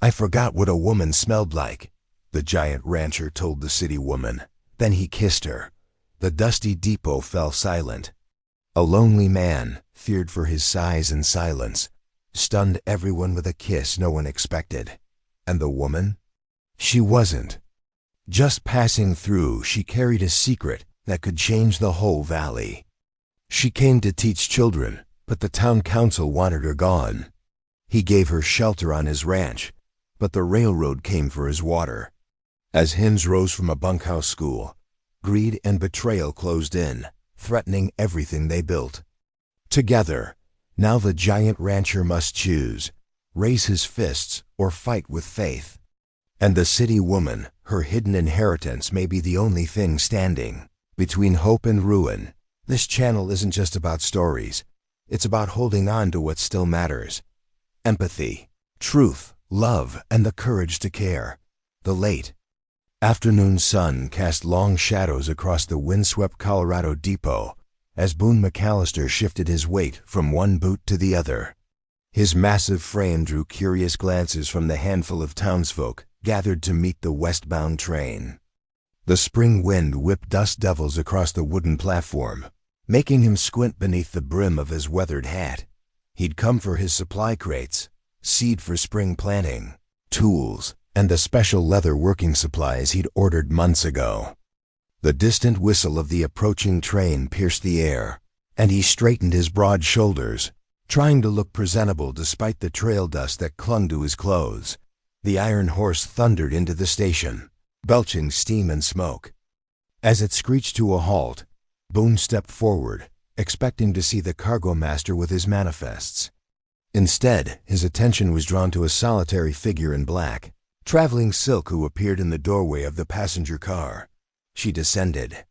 "I forgot what a woman smelled like," the giant rancher told the city woman. Then he kissed her. The dusty depot fell silent. A lonely man, feared for his size and silence, stunned everyone with a kiss no one expected. And the woman? She wasn't just passing through. She carried a secret that could change the whole valley. She came to teach children, but the town council wanted her gone. He gave her shelter on his ranch, but the railroad came for his water. As hymns rose from a bunkhouse school, greed and betrayal closed in, threatening everything they built. Together, now the giant rancher must choose, raise his fists or fight with faith. And the city woman, her hidden inheritance, may be the only thing standing. Between hope and ruin, this channel isn't just about stories. It's about holding on to what still matters. Empathy, truth, love, and the courage to care. The late afternoon sun cast long shadows across the windswept Colorado depot as Boone McAllister shifted his weight from one boot to the other. His massive frame drew curious glances from the handful of townsfolk gathered to meet the westbound train. The spring wind whipped dust devils across the wooden platform, making him squint beneath the brim of his weathered hat. He'd come for his supply crates, seed for spring planting, tools, and the special leather working supplies he'd ordered months ago. The distant whistle of the approaching train pierced the air, and he straightened his broad shoulders, trying to look presentable despite the trail dust that clung to his clothes. The iron horse thundered into the station, belching steam and smoke. As it screeched to a halt, Boone stepped forward, expecting to see the cargo master with his manifests. Instead, his attention was drawn to a solitary figure in black, traveling silk, who appeared in the doorway of the passenger car. She descended,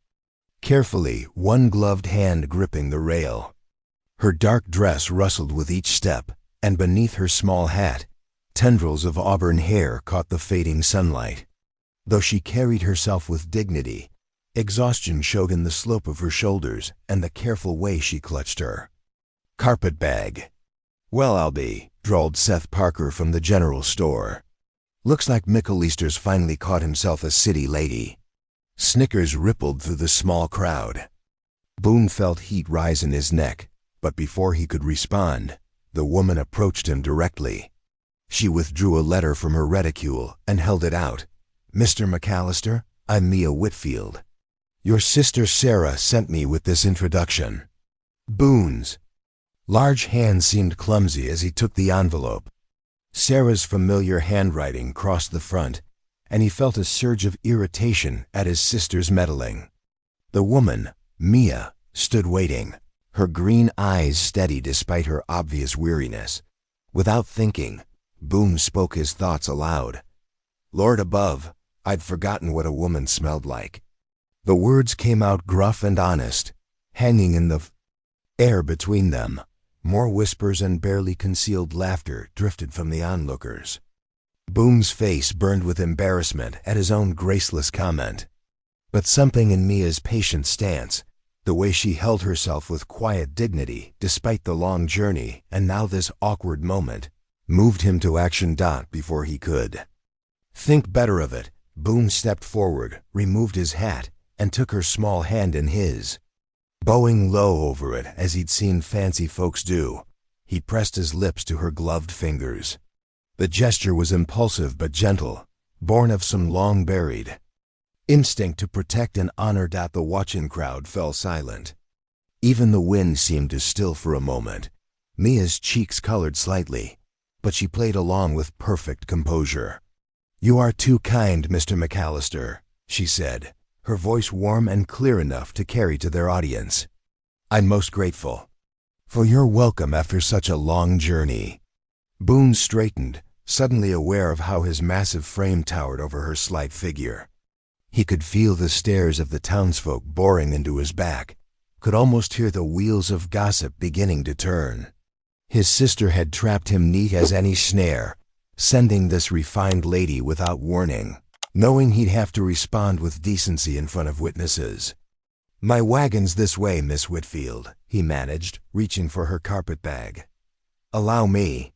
carefully, one gloved hand gripping the rail. Her dark dress rustled with each step, and beneath her small hat, tendrils of auburn hair caught the fading sunlight. Though she carried herself with dignity, exhaustion showed in the slope of her shoulders and the careful way she clutched her carpetbag. "Well, I'll be," drawled Seth Parker from the general store. "Looks like McAllister's finally caught himself a city lady." Snickers rippled through the small crowd. Boone felt heat rise in his neck, but before he could respond, the woman approached him directly. She withdrew a letter from her reticule and held it out. "Mr. McAllister, I'm Mia Whitfield. Your sister Sarah sent me with this introduction." Boone's large hand seemed clumsy as he took the envelope. Sarah's familiar handwriting crossed the front, and he felt a surge of irritation at his sister's meddling. The woman, Mia, stood waiting, her green eyes steady despite her obvious weariness. Without thinking, Boone spoke his thoughts aloud. "Lord above, I'd forgotten what a woman smelled like." The words came out gruff and honest, hanging in the air between them. More whispers and barely concealed laughter drifted from the onlookers. Boone's face burned with embarrassment at his own graceless comment. But something in Mia's patient stance, the way she held herself with quiet dignity despite the long journey and now this awkward moment, moved him to action. Before he could think better of it, Boone stepped forward, removed his hat, and took her small hand in his. Bowing low over it as he'd seen fancy folks do, he pressed his lips to her gloved fingers. The gesture was impulsive but gentle, born of some long-buried instinct to protect and honor. The watching crowd fell silent. Even the wind seemed to still for a moment. Mia's cheeks colored slightly, but she played along with perfect composure. "You are too kind, Mr. McAllister," she said, her voice warm and clear enough to carry to their audience. "I'm most grateful for your welcome after such a long journey." Boone straightened, suddenly aware of how his massive frame towered over her slight figure. He could feel the stares of the townsfolk boring into his back, could almost hear the wheels of gossip beginning to turn. His sister had trapped him neat as any snare, sending this refined lady without warning, knowing he'd have to respond with decency in front of witnesses. "My wagon's this way, Miss Whitfield," he managed, reaching for her carpetbag. "Allow me."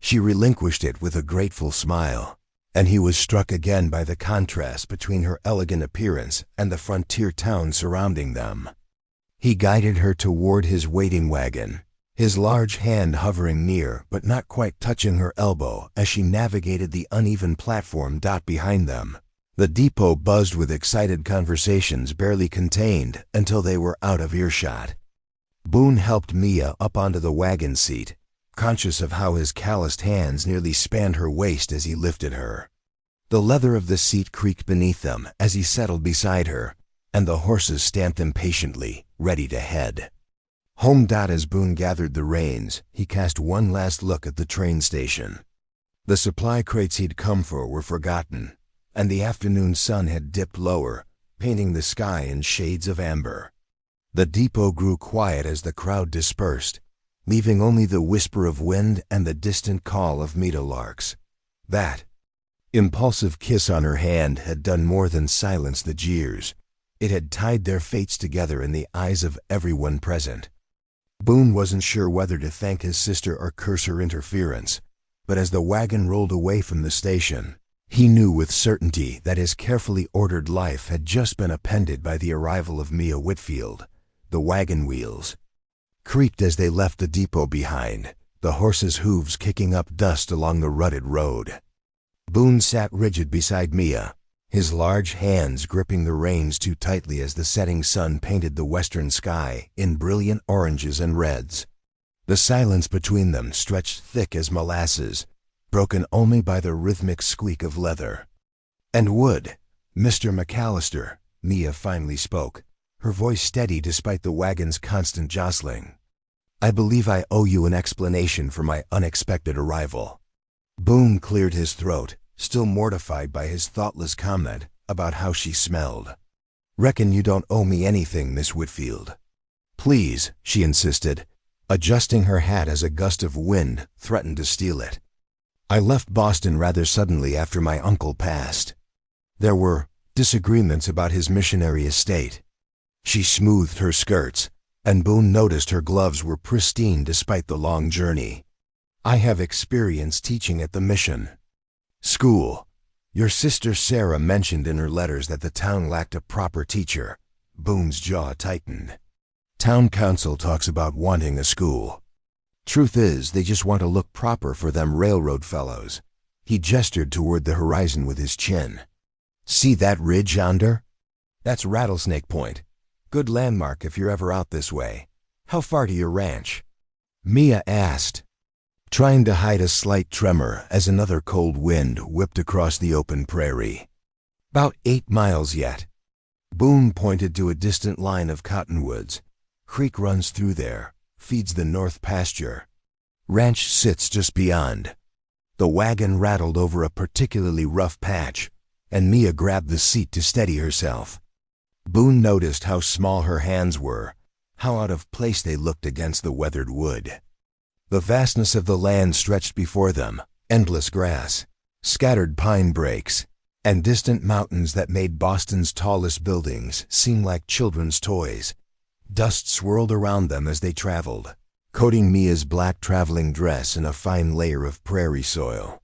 She relinquished it with a grateful smile, and he was struck again by the contrast between her elegant appearance and the frontier town surrounding them. He guided her toward his waiting wagon, his large hand hovering near but not quite touching her elbow as she navigated the uneven platform behind them. The depot buzzed with excited conversations barely contained until they were out of earshot. Boone helped Mia up onto the wagon seat, conscious of how his calloused hands nearly spanned her waist as he lifted her. The leather of the seat creaked beneath them as he settled beside her, and the horses stamped impatiently, ready to head. Home. As Boone gathered the reins, he cast one last look at the train station. The supply crates he'd come for were forgotten, and the afternoon sun had dipped lower, painting the sky in shades of amber. The depot grew quiet as the crowd dispersed, leaving only the whisper of wind and the distant call of meadowlarks. That impulsive kiss on her hand had done more than silence the jeers. It had tied their fates together in the eyes of everyone present. Boone wasn't sure whether to thank his sister or curse her interference, but as the wagon rolled away from the station, he knew with certainty that his carefully ordered life had just been upended by the arrival of Mia Whitfield. The wagon wheels creaked as they left the depot behind, the horses' hooves kicking up dust along the rutted road. Boone sat rigid beside Mia, his large hands gripping the reins too tightly as the setting sun painted the western sky in brilliant oranges and reds. The silence between them stretched thick as molasses, broken only by the rhythmic squeak of leather. "And wood, Mr. McAllister," Mia finally spoke, her voice steady despite the wagon's constant jostling. "I believe I owe you an explanation for my unexpected arrival." Boone cleared his throat, still mortified by his thoughtless comment about how she smelled. "Reckon you don't owe me anything, Miss Whitfield." "Please," she insisted, adjusting her hat as a gust of wind threatened to steal it. "I left Boston rather suddenly after my uncle passed. There were disagreements about his missionary estate." She smoothed her skirts, and Boone noticed her gloves were pristine despite the long journey. "I have experience teaching at the mission school. Your sister Sarah mentioned in her letters that the town lacked a proper teacher." Boone's jaw tightened. "Town council talks about wanting a school. Truth is, they just want to look proper for them railroad fellows." He gestured toward the horizon with his chin. "See that ridge yonder? That's Rattlesnake Point. Good landmark if you're ever out this way. How far to your ranch?" Mia asked, trying to hide a slight tremor as another cold wind whipped across the open prairie. "About 8 miles yet." Boone pointed to a distant line of cottonwoods. "Creek runs through there, feeds the north pasture. Ranch sits just beyond." The wagon rattled over a particularly rough patch, and Mia grabbed the seat to steady herself. Boone noticed how small her hands were, how out of place they looked against the weathered wood. The vastness of the land stretched before them, endless grass, scattered pine brakes, and distant mountains that made Boston's tallest buildings seem like children's toys. Dust swirled around them as they traveled, coating Mia's black traveling dress in a fine layer of prairie soil.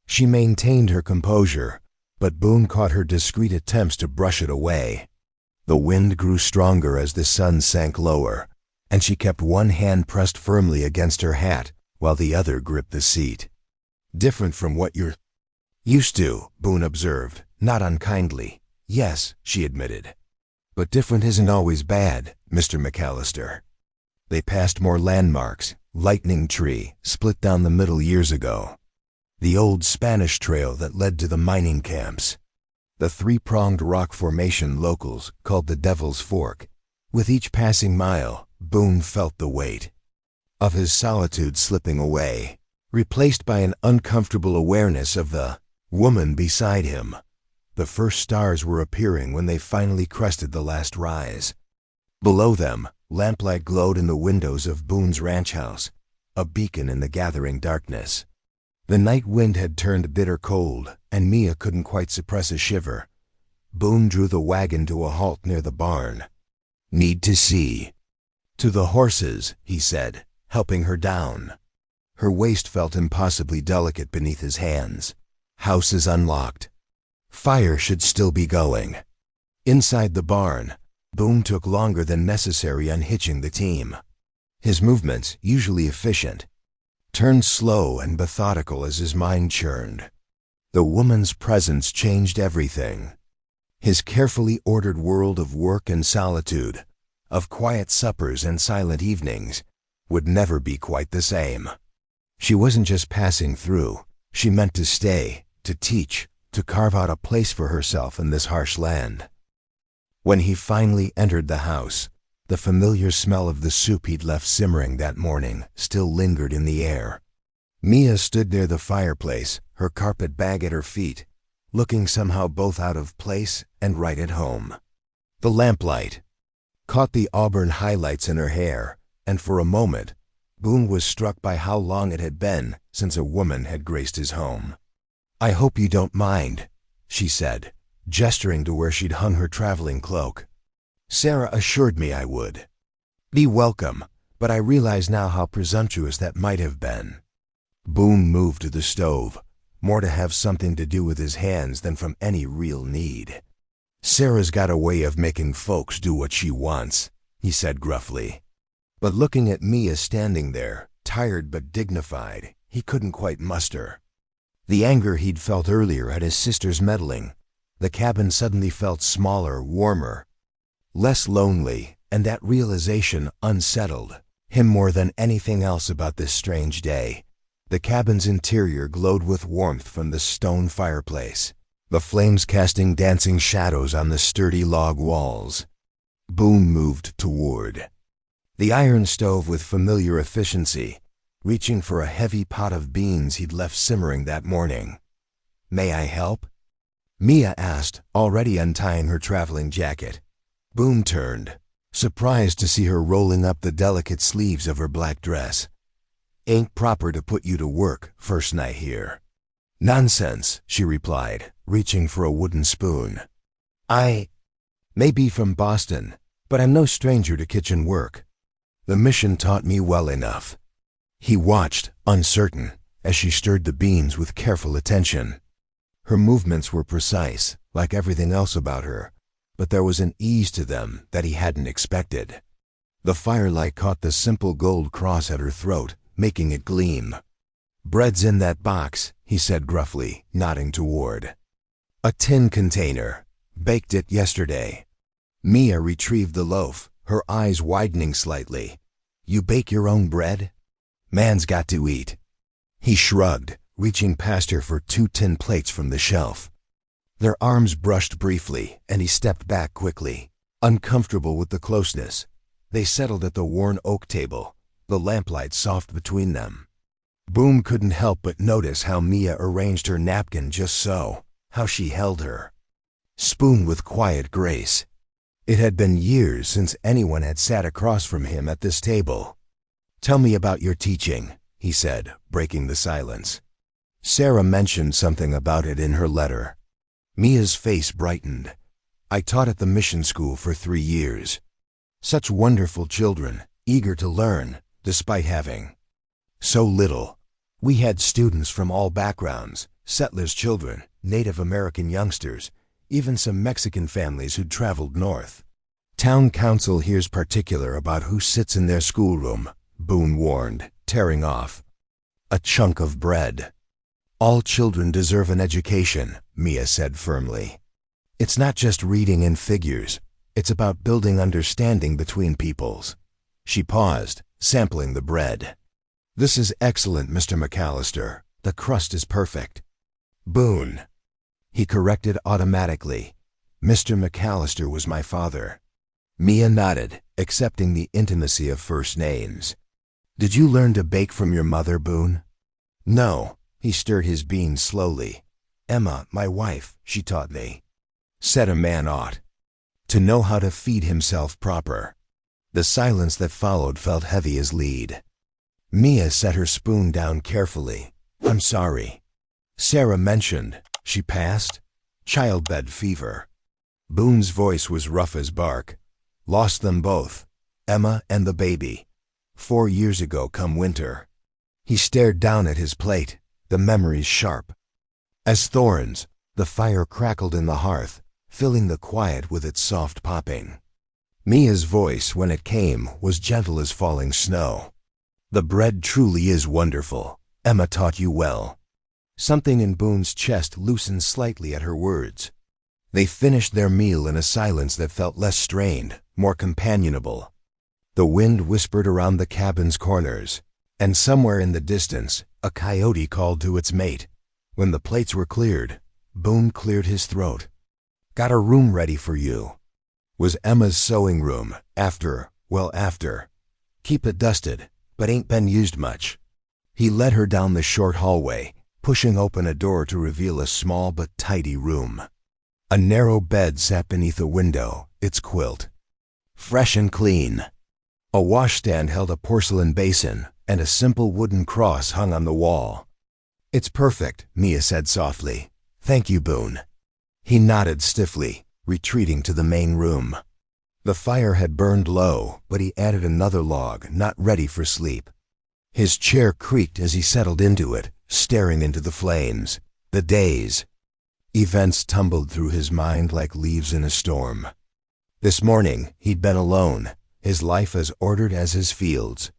She maintained her composure, but Boone caught her discreet attempts to brush it away. The wind grew stronger as the sun sank lower, and she kept one hand pressed firmly against her hat while the other gripped the seat. "Different from what you're used to," Boone observed, not unkindly. "Yes," she admitted. "But different isn't always bad, Mr. McAllister." They passed more landmarks. Lightning Tree, split down the middle years ago. The old Spanish trail that led to the mining camps. The three-pronged rock formation locals called the Devil's Fork. With each passing mile, Boone felt the weight of his solitude slipping away, replaced by an uncomfortable awareness of the woman beside him. The first stars were appearing when they finally crested the last rise. Below them, lamplight glowed in the windows of Boone's ranch house, a beacon in the gathering darkness. The night wind had turned bitter cold, and Mia couldn't quite suppress a shiver. Boone drew the wagon to a halt near the barn. "Need to see." "To the horses," he said, helping her down. Her waist felt impossibly delicate beneath his hands. House is unlocked. Fire should still be going. Inside the barn, Boone took longer than necessary unhitching the team. His movements, usually efficient, turned slow and methodical as his mind churned. The woman's presence changed everything. His carefully ordered world of work and solitude, of quiet suppers and silent evenings, would never be quite the same. She wasn't just passing through. She meant to stay, to teach, to carve out a place for herself in this harsh land. When he finally entered the house, the familiar smell of the soup he'd left simmering that morning still lingered in the air. Mia stood near the fireplace, her carpet bag at her feet, looking somehow both out of place and right at home. The lamplight caught the auburn highlights in her hair, and for a moment, Boone was struck by how long it had been since a woman had graced his home. "I hope you don't mind," she said, gesturing to where she'd hung her traveling cloak. "Sarah assured me I would. Be welcome, but I realize now how presumptuous that might have been." Boone moved to the stove, more to have something to do with his hands than from any real need. "Sarah's got a way of making folks do what she wants," he said gruffly. But looking at Mia standing there, tired but dignified, he couldn't quite muster. The anger he'd felt earlier at his sister's meddling, the cabin suddenly felt smaller, warmer, less lonely, and that realization unsettled him more than anything else about this strange day. The cabin's interior glowed with warmth from the stone fireplace, the flames casting dancing shadows on the sturdy log walls. Boone moved toward the iron stove with familiar efficiency, reaching for a heavy pot of beans he'd left simmering that morning. "May I help?" Mia asked, already untying her traveling jacket. Boone turned, surprised to see her rolling up the delicate sleeves of her black dress. "Ain't proper to put you to work, first night here." "Nonsense," she replied, reaching for a wooden spoon. "I may be from Boston, but I'm no stranger to kitchen work. The mission taught me well enough." He watched, uncertain, as she stirred the beans with careful attention. Her movements were precise, like everything else about her, but there was an ease to them that he hadn't expected. The firelight caught the simple gold cross at her throat, making it gleam. "Bread's in that box," he said gruffly, nodding toward a tin container. "Baked it yesterday." Mia retrieved the loaf, her eyes widening slightly. "You bake your own bread?" "Man's got to eat." He shrugged, reaching past her for 2 tin plates from the shelf. Their arms brushed briefly, and he stepped back quickly. Uncomfortable with the closeness, they settled at the worn oak table, the lamplight soft between them. Boone couldn't help but notice how Mia arranged her napkin just so, how she held her spoon with quiet grace. It had been years since anyone had sat across from him at this table. "Tell me about your teaching," he said, breaking the silence. Sarah mentioned something about it in her letter. Mia's face brightened. "I taught at the mission school for 3 years. Such wonderful children, eager to learn, despite having so little. We had students from all backgrounds, settlers' children, Native American youngsters, even some Mexican families who'd traveled north. Town council here's particular about who sits in their schoolroom," Boone warned, tearing off a chunk of bread. "All children deserve an education," Mia said firmly. "It's not just reading and figures. It's about building understanding between peoples." She paused, sampling the bread. "This is excellent, Mr. McAllister. The crust is perfect." "Boone," he corrected automatically. "Mr. McAllister was my father." Mia nodded, accepting the intimacy of first names. "Did you learn to bake from your mother, Boone?" "No." He stirred his beans slowly. "Emma, my wife, she taught me. Said a man ought to know how to feed himself proper." The silence that followed felt heavy as lead. Mia set her spoon down carefully. "I'm sorry. Sarah mentioned she passed childbed fever." Boone's voice was rough as bark. "Lost them both, Emma and the baby, 4 years ago come winter." He stared down at his plate, the memories sharp as thorns. The fire crackled in the hearth, filling the quiet with its soft popping. Mia's voice, when it came, was gentle as falling snow. "The bread truly is wonderful. Emma taught you well." Something in Boone's chest loosened slightly at her words. They finished their meal in a silence that felt less strained, more companionable. The wind whispered around the cabin's corners, and somewhere in the distance, a coyote called to its mate. When the plates were cleared, Boone cleared his throat. "Got a room ready for you." Was Emma's sewing room, after. Keep it dusted, but ain't been used much. He led her down the short hallway, pushing open a door to reveal a small but tidy room. A narrow bed sat beneath a window, its quilt fresh and clean. A washstand held a porcelain basin, and a simple wooden cross hung on the wall. "It's perfect," Mia said softly. "Thank you, Boone." He nodded stiffly, retreating to the main room. The fire had burned low, but he added another log, not ready for sleep. His chair creaked as he settled into it, staring into the flames. The days. Events tumbled through his mind like leaves in a storm. This morning, he'd been alone, his life as ordered as his fields.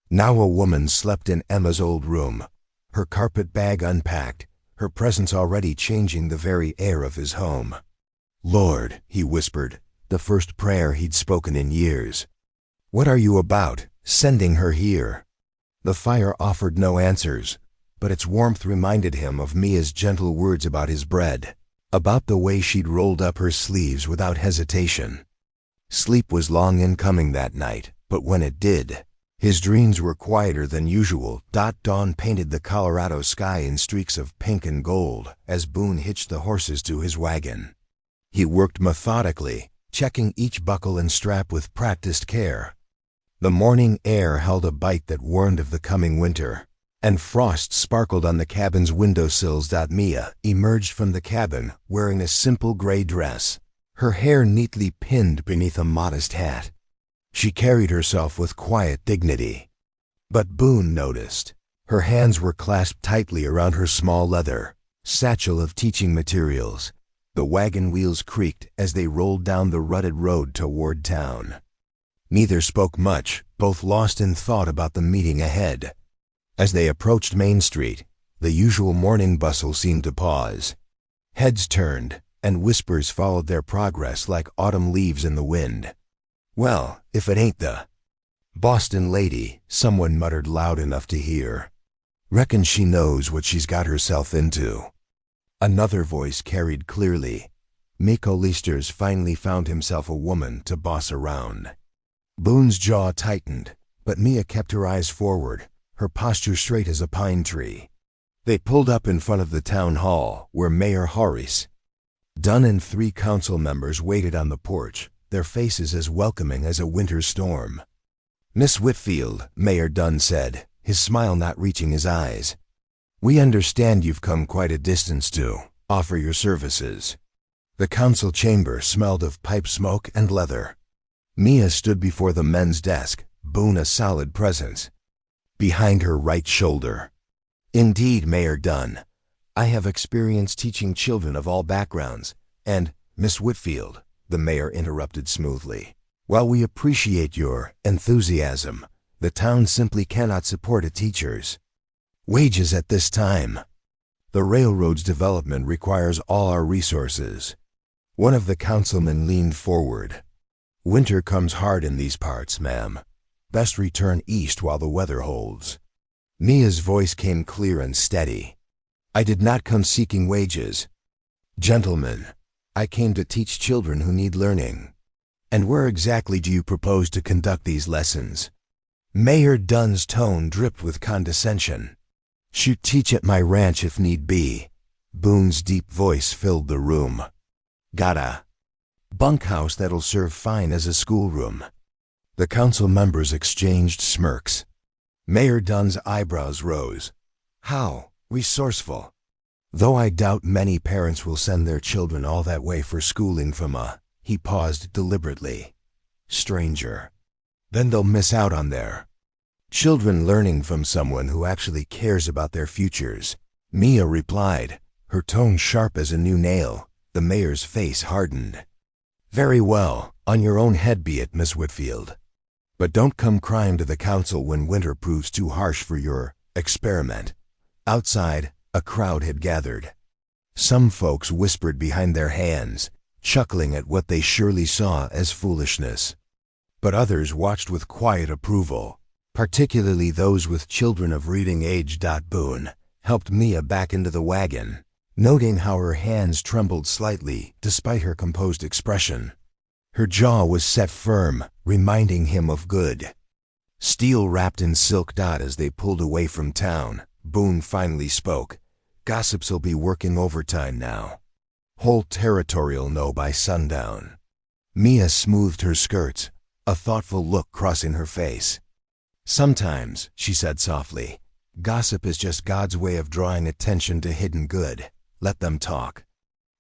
Now a woman slept in Emma's old room, her carpet bag unpacked, her presence already changing the very air of his home. "Lord," he whispered, the first prayer he'd spoken in years. "What are you about, sending her here?" The fire offered no answers, but its warmth reminded him of Mia's gentle words about his bread, about the way she'd rolled up her sleeves without hesitation. Sleep was long in coming that night, but when it did, his dreams were quieter than usual. Dawn painted the Colorado sky in streaks of pink and gold as Boone hitched the horses to his wagon. He worked methodically, checking each buckle and strap with practiced care. The morning air held a bite that warned of the coming winter, and frost sparkled on the cabin's windowsills. Mia emerged from the cabin wearing a simple gray dress, her hair neatly pinned beneath a modest hat. She carried herself with quiet dignity. But Boone noticed. Her hands were clasped tightly around her small leather satchel of teaching materials. The wagon wheels creaked as they rolled down the rutted road toward town. Neither spoke much, both lost in thought about the meeting ahead. As they approached Main Street, the usual morning bustle seemed to pause. Heads turned, and whispers followed their progress like autumn leaves in the wind. "Well, if it ain't the Boston lady," someone muttered loud enough to hear. "Reckon she knows what she's got herself into." Another voice carried clearly. Miko Leisters finally found himself a woman to boss around. Boone's jaw tightened, but Mia kept her eyes forward, her posture straight as a pine tree. They pulled up in front of the town hall, where Mayor Horace Dunn and 3 council members waited on the porch, their faces as welcoming as a winter storm. "Miss Whitfield," Mayor Dunn said, his smile not reaching his eyes. "We understand you've come quite a distance to offer your services." The council chamber smelled of pipe smoke and leather. Mia stood before the men's desk, Boone a solid presence behind her right shoulder. "Indeed, Mayor Dunn, I have experience teaching children of all backgrounds, and, Miss Whitfield," the mayor interrupted smoothly, "while we appreciate your enthusiasm, the town simply cannot support a teacher's wages at this time. The railroad's development requires all our resources." One of the councilmen leaned forward. "Winter comes hard in these parts, ma'am. Best return east while the weather holds." Mia's voice came clear and steady. "I did not come seeking wages. Gentlemen, I came to teach children who need learning." "And where exactly do you propose to conduct these lessons?" Mayor Dunn's tone dripped with condescension. "Should teach at my ranch if need be." Boone's deep voice filled the room. "Got a bunkhouse that'll serve fine as a schoolroom." The council members exchanged smirks. Mayor Dunn's eyebrows rose. "How resourceful. Though I doubt many parents will send their children all that way for schooling from a," he paused deliberately, "stranger. Then they'll miss out on their Children learning from someone who actually cares about their futures. Mia replied, her tone sharp as a new nail. The mayor's face hardened. Very well, on your own head be it, Miss Whitfield. But don't come crying to the council when winter proves too harsh for your experiment. Outside, a crowd had gathered. Some folks whispered behind their hands, chuckling at what they surely saw as foolishness. But others watched with quiet approval, particularly those with children of reading age. Boone helped Mia back into the wagon, noting how her hands trembled slightly despite her composed expression. Her jaw was set firm, reminding him of good steel wrapped in silk. As they pulled away from town, Boone finally spoke. Gossips'll be working overtime now. Whole territory'll know by sundown. Mia smoothed her skirts, a thoughtful look crossing her face. Sometimes, she said softly, gossip is just God's way of drawing attention to hidden good. Let them talk.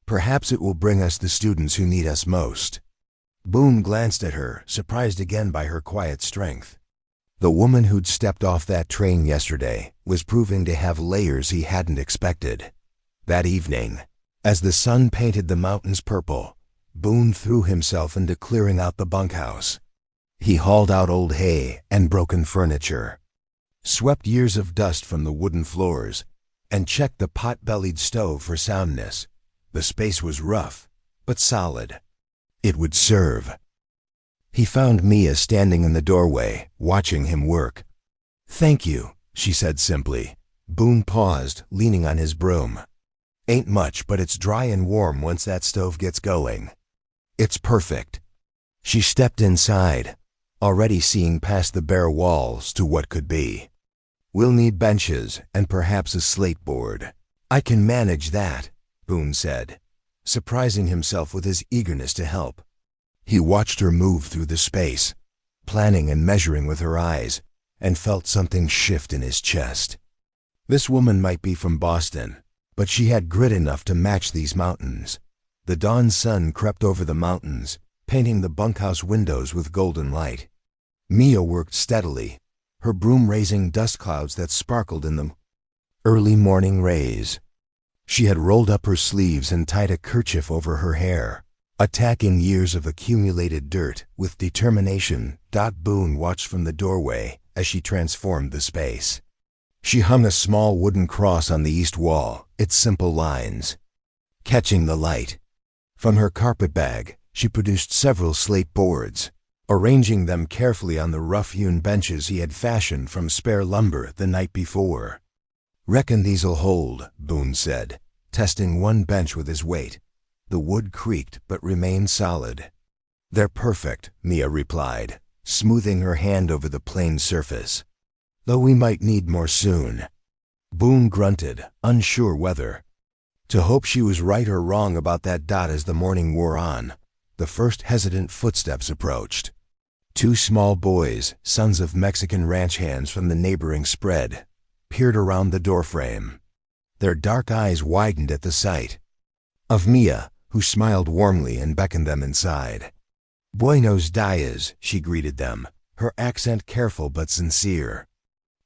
Perhaps it will bring us the students who need us most. Boone glanced at her, surprised again by her quiet strength. The woman who'd stepped off that train yesterday was proving to have layers he hadn't expected. That evening, as the sun painted the mountains purple, Boone threw himself into clearing out the bunkhouse. He hauled out old hay and broken furniture, swept years of dust from the wooden floors, and checked the pot-bellied stove for soundness. The space was rough, but solid. It would serve. He found Mia standing in the doorway, watching him work. Thank you, she said simply. Boone paused, leaning on his broom. Ain't much, but it's dry and warm once that stove gets going. It's perfect. She stepped inside, already seeing past the bare walls to what could be. We'll need benches and perhaps a slate board. I can manage that, Boone said, surprising himself with his eagerness to help. He watched her move through the space, planning and measuring with her eyes, and felt something shift in his chest. This woman might be from Boston, but she had grit enough to match these mountains. The dawn sun crept over the mountains, painting the bunkhouse windows with golden light. Mia worked steadily, her broom raising dust clouds that sparkled in the early morning rays. She had rolled up her sleeves and tied a kerchief over her hair, attacking years of accumulated dirt with determination. Boone watched from the doorway as she transformed the space. She hung a small wooden cross on the east wall, its simple lines catching the light. From her carpet bag, she produced several slate boards, arranging them carefully on the rough-hewn benches he had fashioned from spare lumber the night before. Reckon these'll hold, Boone said, testing one bench with his weight. The wood creaked but remained solid. They're perfect, Mia replied, smoothing her hand over the planed surface. Though we might need more soon. Boone grunted, unsure whether to hope she was right or wrong about that. As the morning wore on, the first hesitant footsteps approached. Two small boys, sons of Mexican ranch hands from the neighboring spread, peered around the doorframe. Their dark eyes widened at the sight of Mia, who smiled warmly and beckoned them inside. Buenos dias, she greeted them, her accent careful but sincere.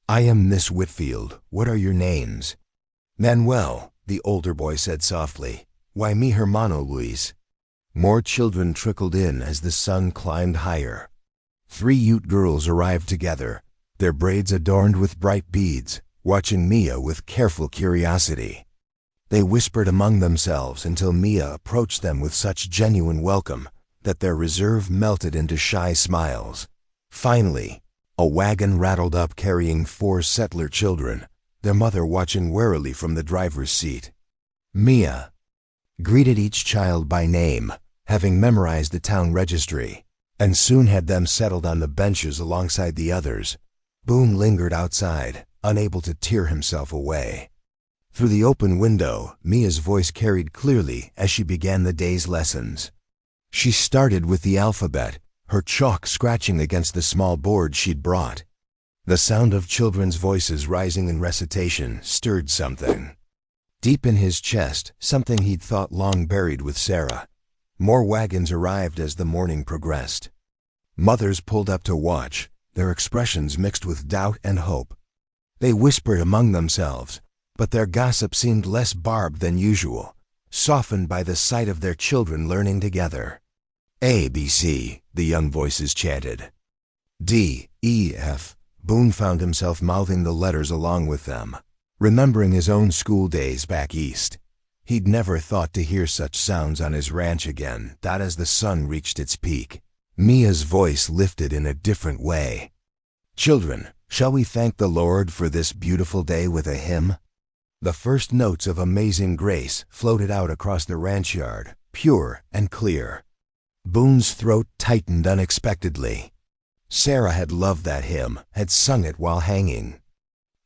I am Miss Whitfield. What are your names? Manuel, the older boy said softly. Why mi hermano Luis. More children trickled in as the sun climbed higher. 3 Ute girls arrived together, their braids adorned with bright beads, watching Mia with careful curiosity. They whispered among themselves until Mia approached them with such genuine welcome that their reserve melted into shy smiles. Finally, a wagon rattled up carrying 4 settler children, their mother watching warily from the driver's seat. Mia greeted each child by name, having memorized the town registry, and soon had them settled on the benches alongside the others. Boone lingered outside, unable to tear himself away. Through the open window, Mia's voice carried clearly as she began the day's lessons. She started with the alphabet, her chalk scratching against the small board she'd brought. The sound of children's voices rising in recitation stirred something deep in his chest, something he'd thought long buried with Sarah. More wagons arrived as the morning progressed. Mothers pulled up to watch, their expressions mixed with doubt and hope. They whispered among themselves, but their gossip seemed less barbed than usual, softened by the sight of their children learning together. A, B, C, the young voices chanted. D, E, F. Boone found himself mouthing the letters along with them, remembering his own school days back east. He'd never thought to hear such sounds on his ranch again. As the sun reached its peak, Mia's voice lifted in a different way. "Children, shall we thank the Lord for this beautiful day with a hymn?" The first notes of Amazing Grace floated out across the ranch yard, pure and clear. Boone's throat tightened unexpectedly. Sarah had loved that hymn, had sung it while hanging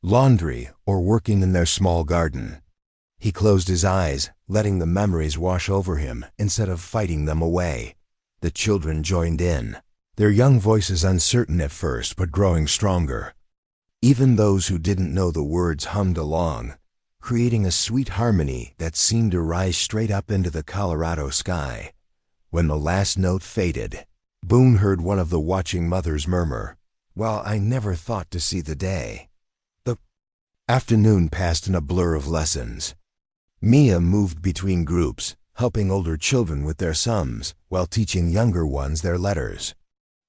laundry or working in their small garden. He closed his eyes, letting the memories wash over him instead of fighting them away. The children joined in, their young voices uncertain at first but growing stronger. Even those who didn't know the words hummed along, creating a sweet harmony that seemed to rise straight up into the Colorado sky. When the last note faded, Boone heard one of the watching mothers murmur, "Well, I never thought to see the day." The afternoon passed in a blur of lessons. Mia moved between groups, helping older children with their sums while teaching younger ones their letters.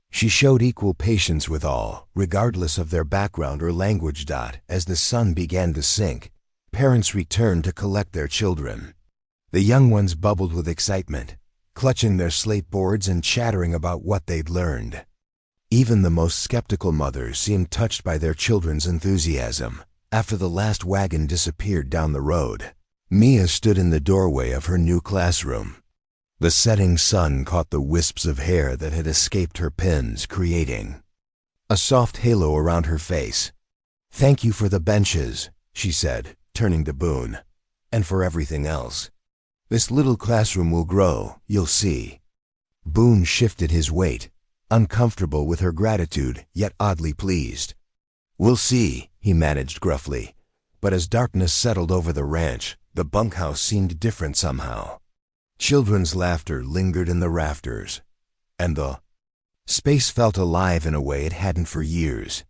She showed equal patience with all, regardless of their background or language. As the sun began to sink, parents returned to collect their children. The young ones bubbled with excitement, clutching their slate boards and chattering about what they'd learned. Even the most skeptical mothers seemed touched by their children's enthusiasm. After the last wagon disappeared down the road, Mia stood in the doorway of her new classroom. The setting sun caught the wisps of hair that had escaped her pins, creating a soft halo around her face. "Thank you for the benches," she said, turning to Boone, "and for everything else. This little classroom will grow, you'll see." Boone shifted his weight, uncomfortable with her gratitude, yet oddly pleased. "We'll see," he managed gruffly. But as darkness settled over the ranch, the bunkhouse seemed different somehow. Children's laughter lingered in the rafters, and the space felt alive in a way it hadn't for years.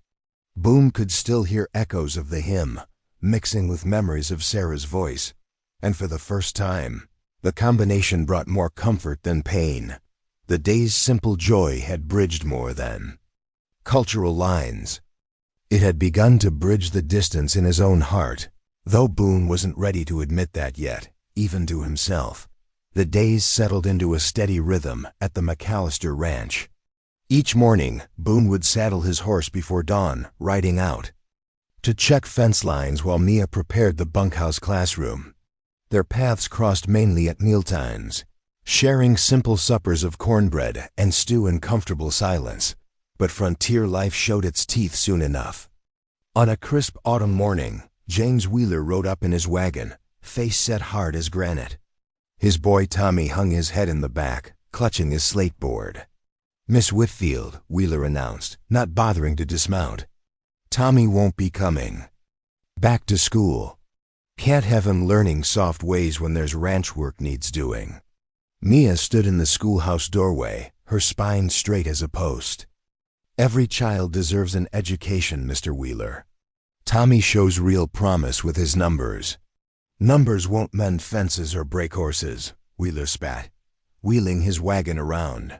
Boone could still hear echoes of the hymn, mixing with memories of Sarah's voice, and for the first time, the combination brought more comfort than pain. The day's simple joy had bridged more than cultural lines. It had begun to bridge the distance in his own heart, though Boone wasn't ready to admit that yet, even to himself. The days settled into a steady rhythm at the McAllister Ranch. Each morning, Boone would saddle his horse before dawn, riding out to check fence lines while Mia prepared the bunkhouse classroom. Their paths crossed mainly at mealtimes, sharing simple suppers of cornbread and stew in comfortable silence. But frontier life showed its teeth soon enough. On a crisp autumn morning, James Wheeler rode up in his wagon, face set hard as granite. His boy Tommy hung his head in the back, clutching his slate board. "Miss Whitfield," Wheeler announced, not bothering to dismount. "Tommy won't be coming back to school. Can't have him learning soft ways when there's ranch work needs doing." Mia stood in the schoolhouse doorway, her spine straight as a post. "Every child deserves an education, Mr. Wheeler. Tommy shows real promise with his numbers." "Numbers won't mend fences or break horses," Wheeler spat, wheeling his wagon around.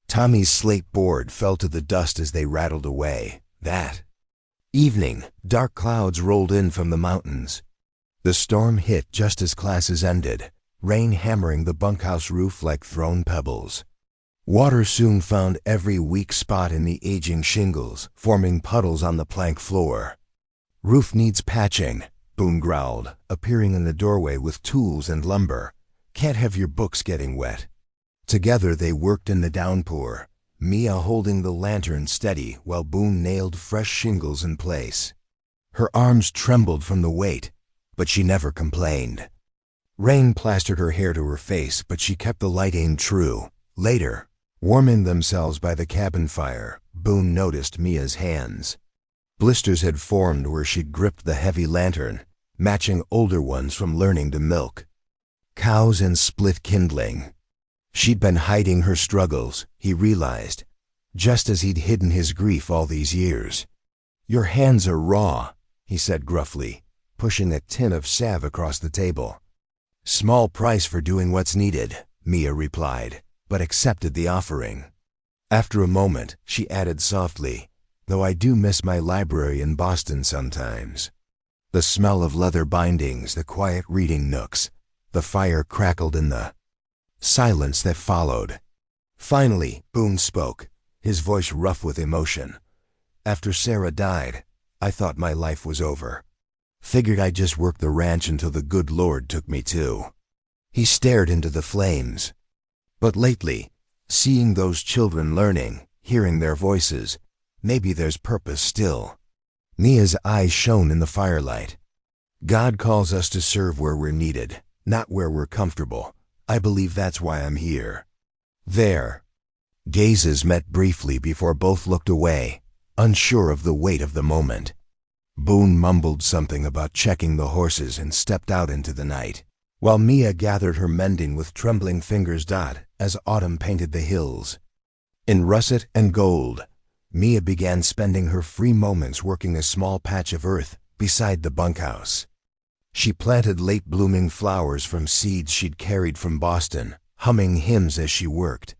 Tommy's slate board fell to the dust as they rattled away. That evening, dark clouds rolled in from the mountains. The storm hit just as classes ended, rain hammering the bunkhouse roof like thrown pebbles. Water soon found every weak spot in the aging shingles, forming puddles on the plank floor. "Roof needs patching," Boone growled, appearing in the doorway with tools and lumber. "Can't have your books getting wet." Together they worked in the downpour, Mia holding the lantern steady while Boone nailed fresh shingles in place. Her arms trembled from the weight, but she never complained. Rain plastered her hair to her face, but she kept the light aimed true. Later, warming themselves by the cabin fire, Boone noticed Mia's hands. Blisters had formed where she'd gripped the heavy lantern, matching older ones from learning to milk cows and split kindling. She'd been hiding her struggles, he realized, just as he'd hidden his grief all these years. "Your hands are raw," he said gruffly, pushing a tin of salve across the table. "Small price for doing what's needed," Mia replied, but accepted the offering. After a moment, she added softly, "Though I do miss my library in Boston sometimes." The smell of leather bindings, the quiet reading nooks, the fire crackled in the silence that followed. Finally, Boone spoke, his voice rough with emotion. "After Sarah died, I thought my life was over. Figured I'd just work the ranch until the good Lord took me too." He stared into the flames. "But lately, seeing those children learning, hearing their voices, maybe there's purpose still." Mia's eyes shone in the firelight. "God calls us to serve where we're needed, not where we're comfortable. I believe that's why I'm here." Their gazes met briefly before both looked away, unsure of the weight of the moment. Boone mumbled something about checking the horses and stepped out into the night, while Mia gathered her mending with trembling fingers. As autumn painted the hills in russet and gold, Mia began spending her free moments working a small patch of earth beside the bunkhouse. She planted late-blooming flowers from seeds she'd carried from Boston, humming hymns as she worked.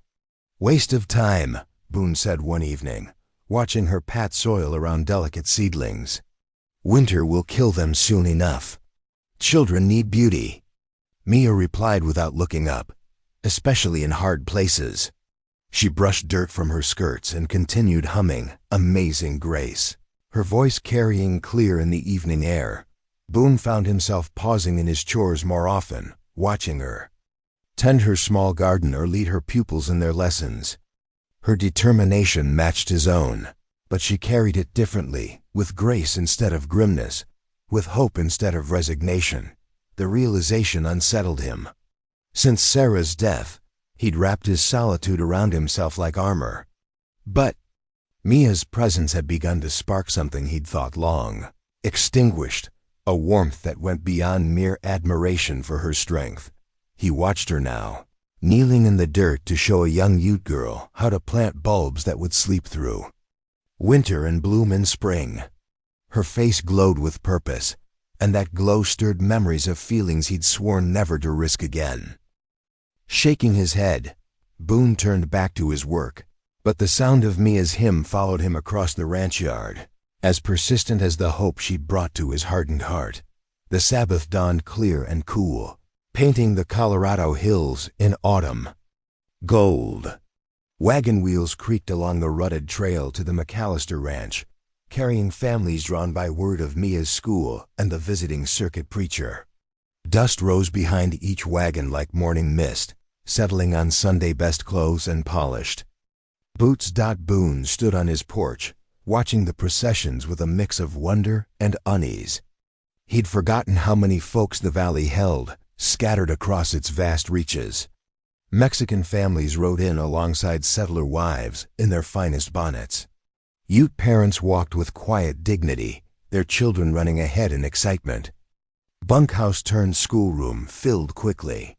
"Waste of time," Boone said one evening, watching her pat soil around delicate seedlings. "Winter will kill them soon enough. Children need beauty." Mia replied without looking up, "Especially in hard places." She brushed dirt from her skirts and continued humming Amazing Grace, her voice carrying clear in the evening air. Boone found himself pausing in his chores more often, watching her tend her small garden or lead her pupils in their lessons. Her determination matched his own, but she carried it differently, with grace instead of grimness, with hope instead of resignation. The realization unsettled him. Since Sarah's death, he'd wrapped his solitude around himself like armor. But Mia's presence had begun to spark something he'd thought long extinguished, a warmth that went beyond mere admiration for her strength. He watched her now, kneeling in the dirt to show a young Ute girl how to plant bulbs that would sleep through winter and bloom in spring. Her face glowed with purpose, and that glow stirred memories of feelings he'd sworn never to risk again. Shaking his head, Boone turned back to his work, but the sound of Mia's hymn followed him across the ranch yard, as persistent as the hope she'd brought to his hardened heart. The Sabbath dawned clear and cool, painting the Colorado hills in autumn gold. Wagon wheels creaked along the rutted trail to the McAllister Ranch, carrying families drawn by word of Mia's school and the visiting circuit preacher. Dust rose behind each wagon like morning mist, settling on Sunday best clothes and polished boots. Boone stood on his porch, watching the processions with a mix of wonder and unease. He'd forgotten how many folks the valley held, scattered across its vast reaches. Mexican families rode in alongside settler wives in their finest bonnets. Ute parents walked with quiet dignity, their children running ahead in excitement. Bunkhouse turned schoolroom filled quickly.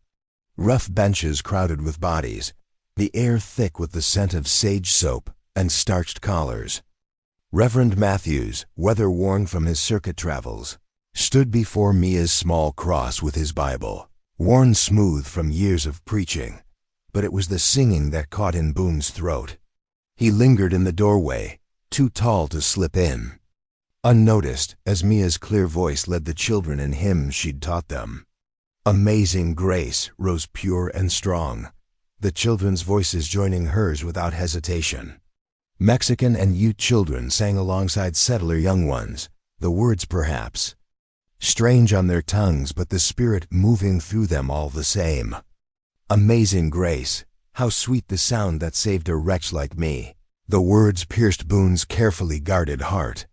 Rough benches crowded with bodies, the air thick with the scent of sage soap and starched collars. Reverend Matthews, weather-worn from his circuit travels, stood before Mia's small cross with his Bible, worn smooth from years of preaching, but it was the singing that caught in Boone's throat. He lingered in the doorway, too tall to slip in, unnoticed as Mia's clear voice led the children in hymns she'd taught them. Amazing Grace rose pure and strong, the children's voices joining hers without hesitation. Mexican and Ute children sang alongside settler young ones, the words perhaps strange on their tongues, but the spirit moving through them all the same. Amazing Grace, how sweet the sound that saved a wretch like me. The words pierced Boone's carefully guarded heart.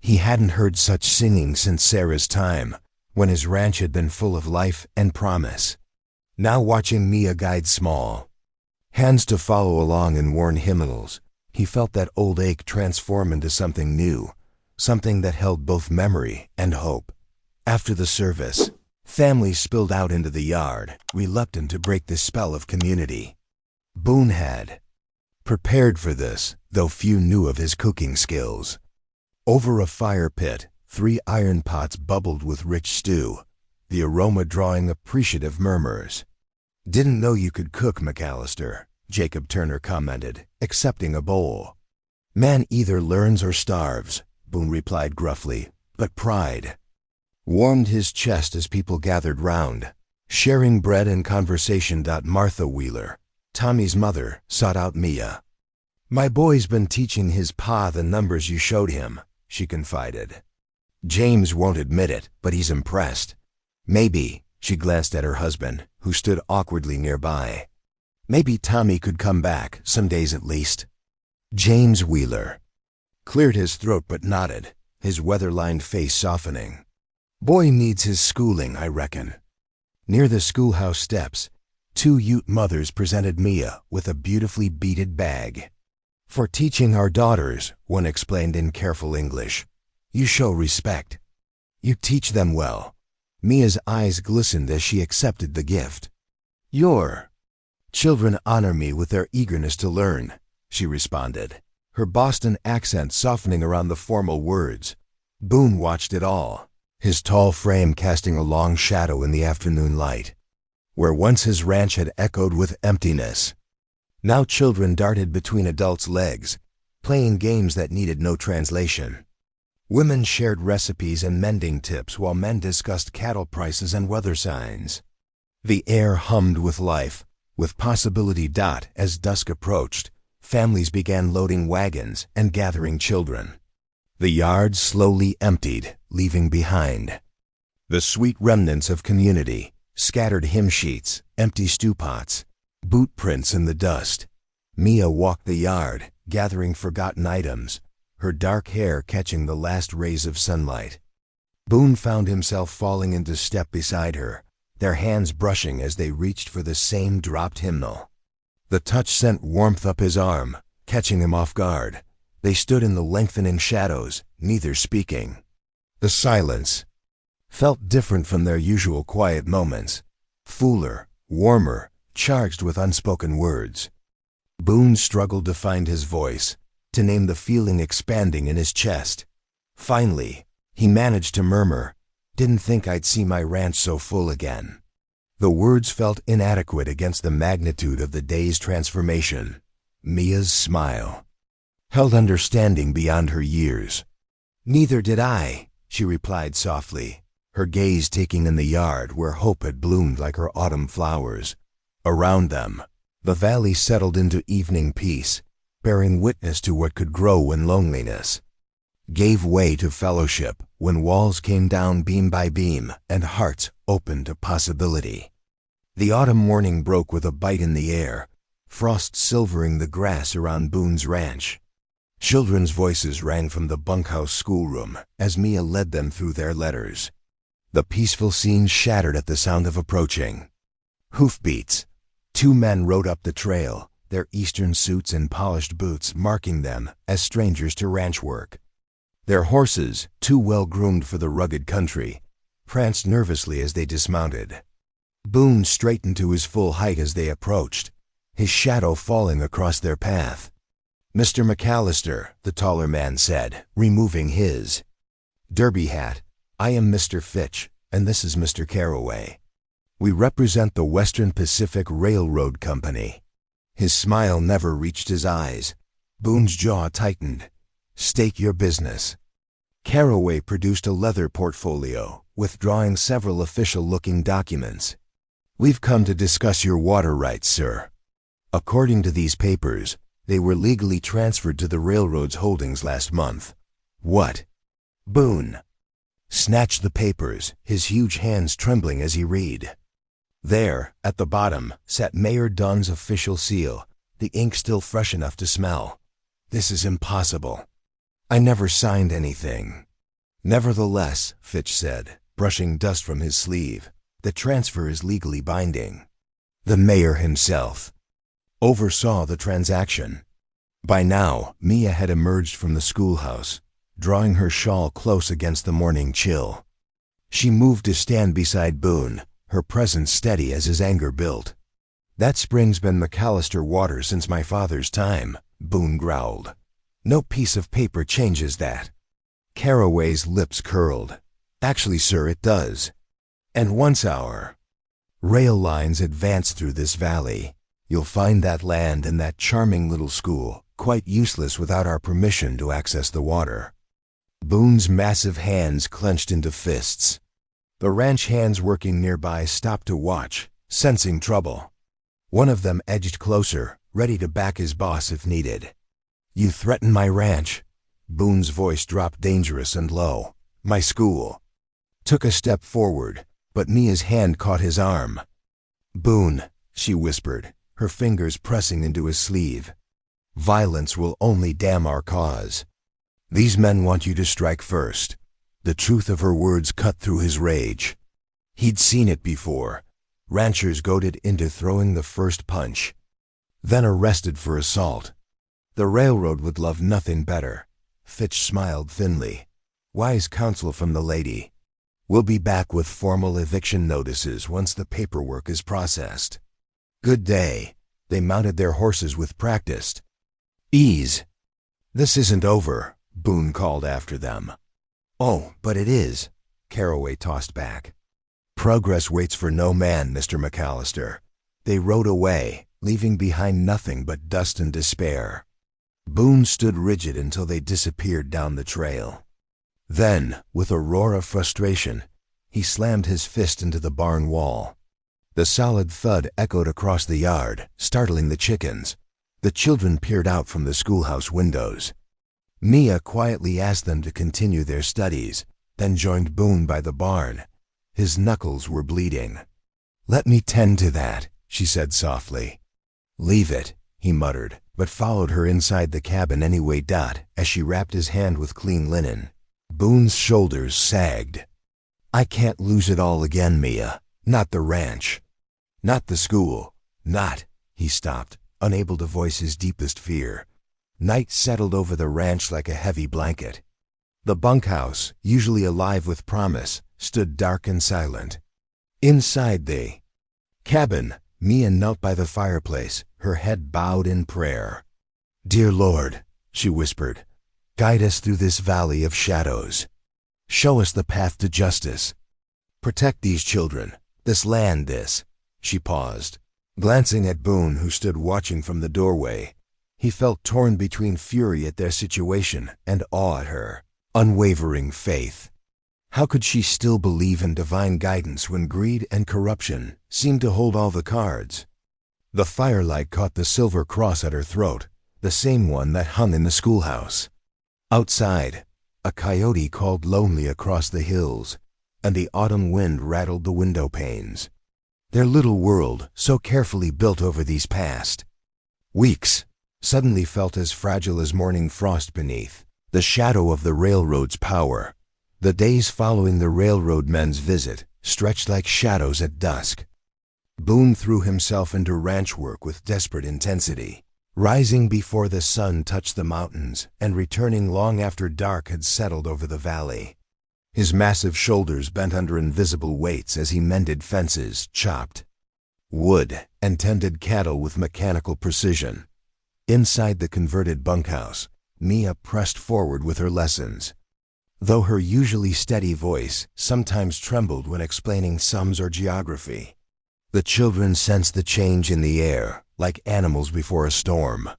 He hadn't heard such singing since Sarah's time, when his ranch had been full of life and promise. Now watching Mia guide small hands to follow along in worn hymnals, he felt that old ache transform into something new, something that held both memory and hope. After the service, families spilled out into the yard, reluctant to break the spell of community. Boone had prepared for this, though few knew of his cooking skills. Over a fire pit, 3 iron pots bubbled with rich stew, the aroma drawing appreciative murmurs. "Didn't know you could cook, McAllister," Jacob Turner commented, accepting a bowl. "Man either learns or starves," Boone replied gruffly, but pride warmed his chest as people gathered round, sharing bread and conversation. Martha Wheeler, Tommy's mother, sought out Mia. "My boy's been teaching his pa the numbers you showed him," she confided. "James won't admit it, but he's impressed. Maybe," she glanced at her husband, who stood awkwardly nearby, "maybe Tommy could come back, some days at least." James Wheeler cleared his throat but nodded, his weather-lined face softening. "Boy needs his schooling, I reckon." Near the schoolhouse steps, 2 Ute mothers presented Mia with a beautifully beaded bag. "For teaching our daughters," one explained in careful English. "You show respect. You teach them well." Mia's eyes glistened as she accepted the gift. "Your children honor me with their eagerness to learn," she responded, her Boston accent softening around the formal words. Boone watched it all, his tall frame casting a long shadow in the afternoon light. Where once his ranch had echoed with emptiness, now children darted between adults' legs, playing games that needed no translation. Women shared recipes and mending tips while men discussed cattle prices and weather signs. The air hummed with life, with possibility. As dusk approached, families began loading wagons and gathering children. The yard slowly emptied, leaving behind the sweet remnants of community, scattered hymn sheets, empty stew pots, boot prints in the dust. Mia walked the yard, gathering forgotten items, her dark hair catching the last rays of sunlight. Boone found himself falling into step beside her, their hands brushing as they reached for the same dropped hymnal. The touch sent warmth up his arm, catching him off guard. They stood in the lengthening shadows, neither speaking. The silence felt different from their usual quiet moments, fuller, warmer, charged with unspoken words. Boone struggled to find his voice, to name the feeling expanding in his chest. Finally, he managed to murmur, "Didn't think I'd see my ranch so full again." The words felt inadequate against the magnitude of the day's transformation. Mia's smile held understanding beyond her years. "Neither did I," she replied softly, her gaze taking in the yard where hope had bloomed like her autumn flowers. Around them, the valley settled into evening peace, bearing witness to what could grow when loneliness gave way to fellowship, when walls came down beam by beam and hearts opened to possibility. The autumn morning broke with a bite in the air, frost silvering the grass around Boone's ranch. Children's voices rang from the bunkhouse schoolroom as Mia led them through their letters. The peaceful scene shattered at the sound of approaching hoofbeats. 2 men rode up the trail, their eastern suits and polished boots marking them as strangers to ranch work. Their horses, too well groomed for the rugged country, pranced nervously as they dismounted. Boone straightened to his full height as they approached, his shadow falling across their path. "Mr. McAllister," the taller man said, removing his derby hat, "I am Mr. Fitch, and this is Mr. Carraway. We represent the Western Pacific Railroad Company." His smile never reached his eyes. Boone's jaw tightened. "State your business." Carraway produced a leather portfolio, withdrawing several official-looking documents. "We've come to discuss your water rights, sir. According to these papers, they were legally transferred to the railroad's holdings last month." "What?" Boone snatched the papers, his huge hands trembling as he read. There, at the bottom, sat Mayor Dunn's official seal, the ink still fresh enough to smell. "This is impossible. I never signed anything." "Nevertheless," Fitch said, brushing dust from his sleeve, "the transfer is legally binding." The mayor himself oversaw the transaction. By now, Mia had emerged from the schoolhouse, drawing her shawl close against the morning chill. She moved to stand beside Boone, her presence steady as his anger built. That spring's been McAllister water since my father's time, Boone growled. No piece of paper changes that. Caraway's lips curled. Actually, sir, it does. And once our rail lines advance through this valley, you'll find that land and that charming little school quite useless without our permission to access the water. Boone's massive hands clenched into fists. The ranch hands working nearby stopped to watch, sensing trouble. One of them edged closer, ready to back his boss if needed. You threaten my ranch? Boone's voice dropped dangerous and low. My school. Took a step forward, but Mia's hand caught his arm. Boone, she whispered, her fingers pressing into his sleeve. Violence will only damn our cause. These men want you to strike first. The truth of her words cut through his rage. He'd seen it before. Ranchers goaded into throwing the first punch, then arrested for assault. The railroad would love nothing better. Fitch smiled thinly. Wise counsel from the lady. We'll be back with formal eviction notices once the paperwork is processed. Good day. They mounted their horses with practiced ease. This isn't over, Boone called after them. Oh, but it is, Caraway tossed back. Progress waits for no man, Mr. McAllister. They rode away, leaving behind nothing but dust and despair. Boone stood rigid until they disappeared down the trail. Then, with a roar of frustration, he slammed his fist into the barn wall. The solid thud echoed across the yard, startling the chickens. The children peered out from the schoolhouse windows. Mia quietly asked them to continue their studies, then joined Boone by the barn. His knuckles were bleeding. Let me tend to that, she said softly. Leave it, he muttered, but followed her inside the cabin anyway. As she wrapped his hand with clean linen. Boone's shoulders sagged. I can't lose it all again, Mia. Not the ranch. Not the school. Not, he stopped, unable to voice his deepest fear. Night settled over the ranch like a heavy blanket. The bunkhouse, usually alive with promise, stood dark and silent. Inside the cabin, Mia knelt by the fireplace, her head bowed in prayer. Dear Lord, she whispered, guide us through this valley of shadows. Show us the path to justice. Protect these children, this land, this. She paused, glancing at Boone, who stood watching from the doorway. He felt torn between fury at their situation and awe at her unwavering faith. How could she still believe in divine guidance when greed and corruption seemed to hold all the cards? The firelight caught the silver cross at her throat, the same one that hung in the schoolhouse. Outside, a coyote called lonely across the hills, and the autumn wind rattled the window panes. Their little world, so carefully built over these past weeks, suddenly felt as fragile as morning frost beneath the shadow of the railroad's power. The days following the railroad men's visit stretched like shadows at dusk. Boone threw himself into ranch work with desperate intensity, rising before the sun touched the mountains and returning long after dark had settled over the valley. His massive shoulders bent under invisible weights as he mended fences, chopped wood, and tended cattle with mechanical precision. Inside the converted bunkhouse, Mia pressed forward with her lessons. Though her usually steady voice sometimes trembled when explaining sums or geography, the children sensed the change in the air, like animals before a storm.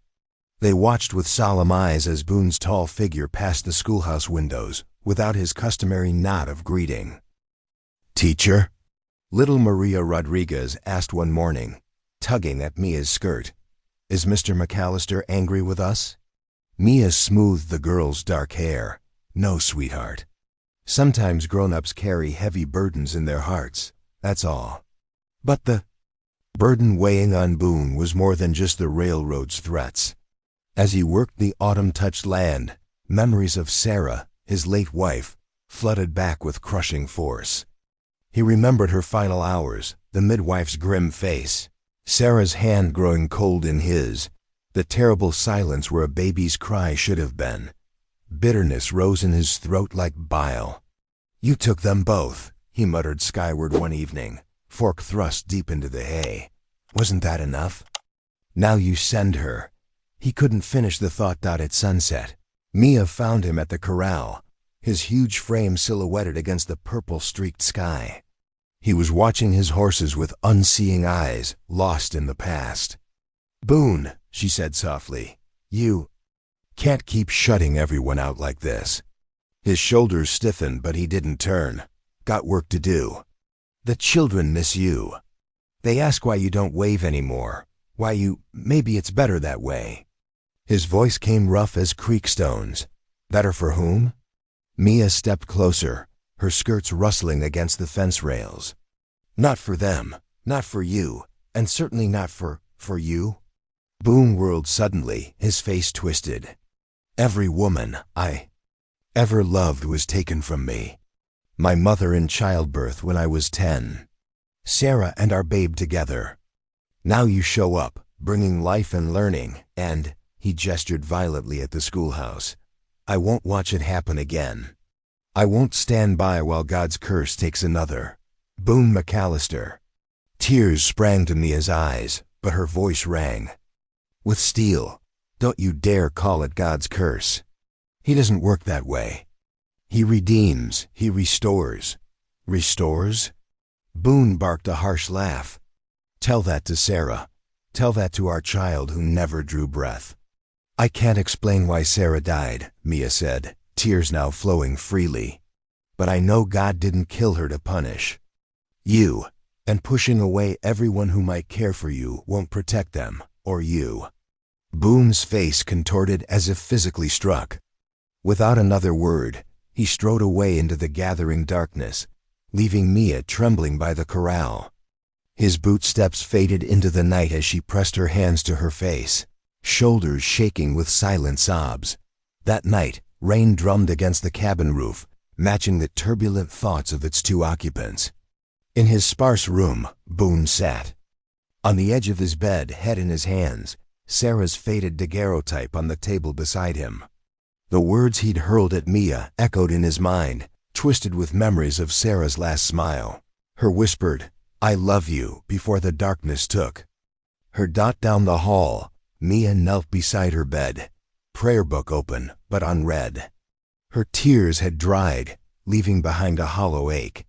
They watched with solemn eyes as Boone's tall figure passed the schoolhouse windows without his customary nod of greeting. Teacher? Little Maria Rodriguez asked one morning, tugging at Mia's skirt. Is Mr. McAllister angry with us? Mia smoothed the girl's dark hair. No, sweetheart. Sometimes grown-ups carry heavy burdens in their hearts, that's all. But the burden weighing on Boone was more than just the railroad's threats. As he worked the autumn-touched land, memories of Sarah, his late wife, flooded back with crushing force. He remembered her final hours, the midwife's grim face, Sarah's hand growing cold in his, the terrible silence where a baby's cry should have been. Bitterness rose in his throat like bile. You took them both, he muttered skyward one evening, fork thrust deep into the hay. Wasn't that enough? Now you send her. He couldn't finish the thought. At sunset, Mia found him at the corral, his huge frame silhouetted against the purple-streaked sky. He was watching his horses with unseeing eyes, lost in the past. "Boone," she said softly, "you can't keep shutting everyone out like this." His shoulders stiffened, but he didn't turn. "Got work to do. The children miss you. They ask why you don't wave anymore, maybe it's better that way." His voice came rough as creek stones. "Better for whom?" Mia stepped closer, her skirts rustling against the fence rails. "Not for them, not for you, and certainly not for you." Boone whirled suddenly, his face twisted. "Every woman I ever loved was taken from me. My mother in childbirth when I was 10. Sarah and our babe together. Now you show up, bringing life and learning, and," he gestured violently at the schoolhouse, "I won't watch it happen again. I won't stand by while God's curse takes another. Boone McAllister." Tears sprang to Mia's eyes, but her voice rang with steel. "Don't you dare call it God's curse. He doesn't work that way. He redeems, he restores." "Restores?" Boone barked a harsh laugh. "Tell that to Sarah. Tell that to our child who never drew breath." "I can't explain why Sarah died," Mia said, tears now flowing freely. "But I know God didn't kill her to punish you, and pushing away everyone who might care for you won't protect them, or you." Boone's face contorted as if physically struck. Without another word, he strode away into the gathering darkness, leaving Mia trembling by the corral. His boot steps faded into the night as she pressed her hands to her face, shoulders shaking with silent sobs. That night, rain drummed against the cabin roof, matching the turbulent thoughts of its two occupants. In his sparse room, Boone sat. On the edge of his bed, head in his hands, Sarah's faded daguerreotype on the table beside him. The words he'd hurled at Mia echoed in his mind, twisted with memories of Sarah's last smile. Her whispered, "I love you," before the darkness took her. Down the hall, Mia knelt beside her bed, prayer book open but unread. Her tears had dried, leaving behind a hollow ache.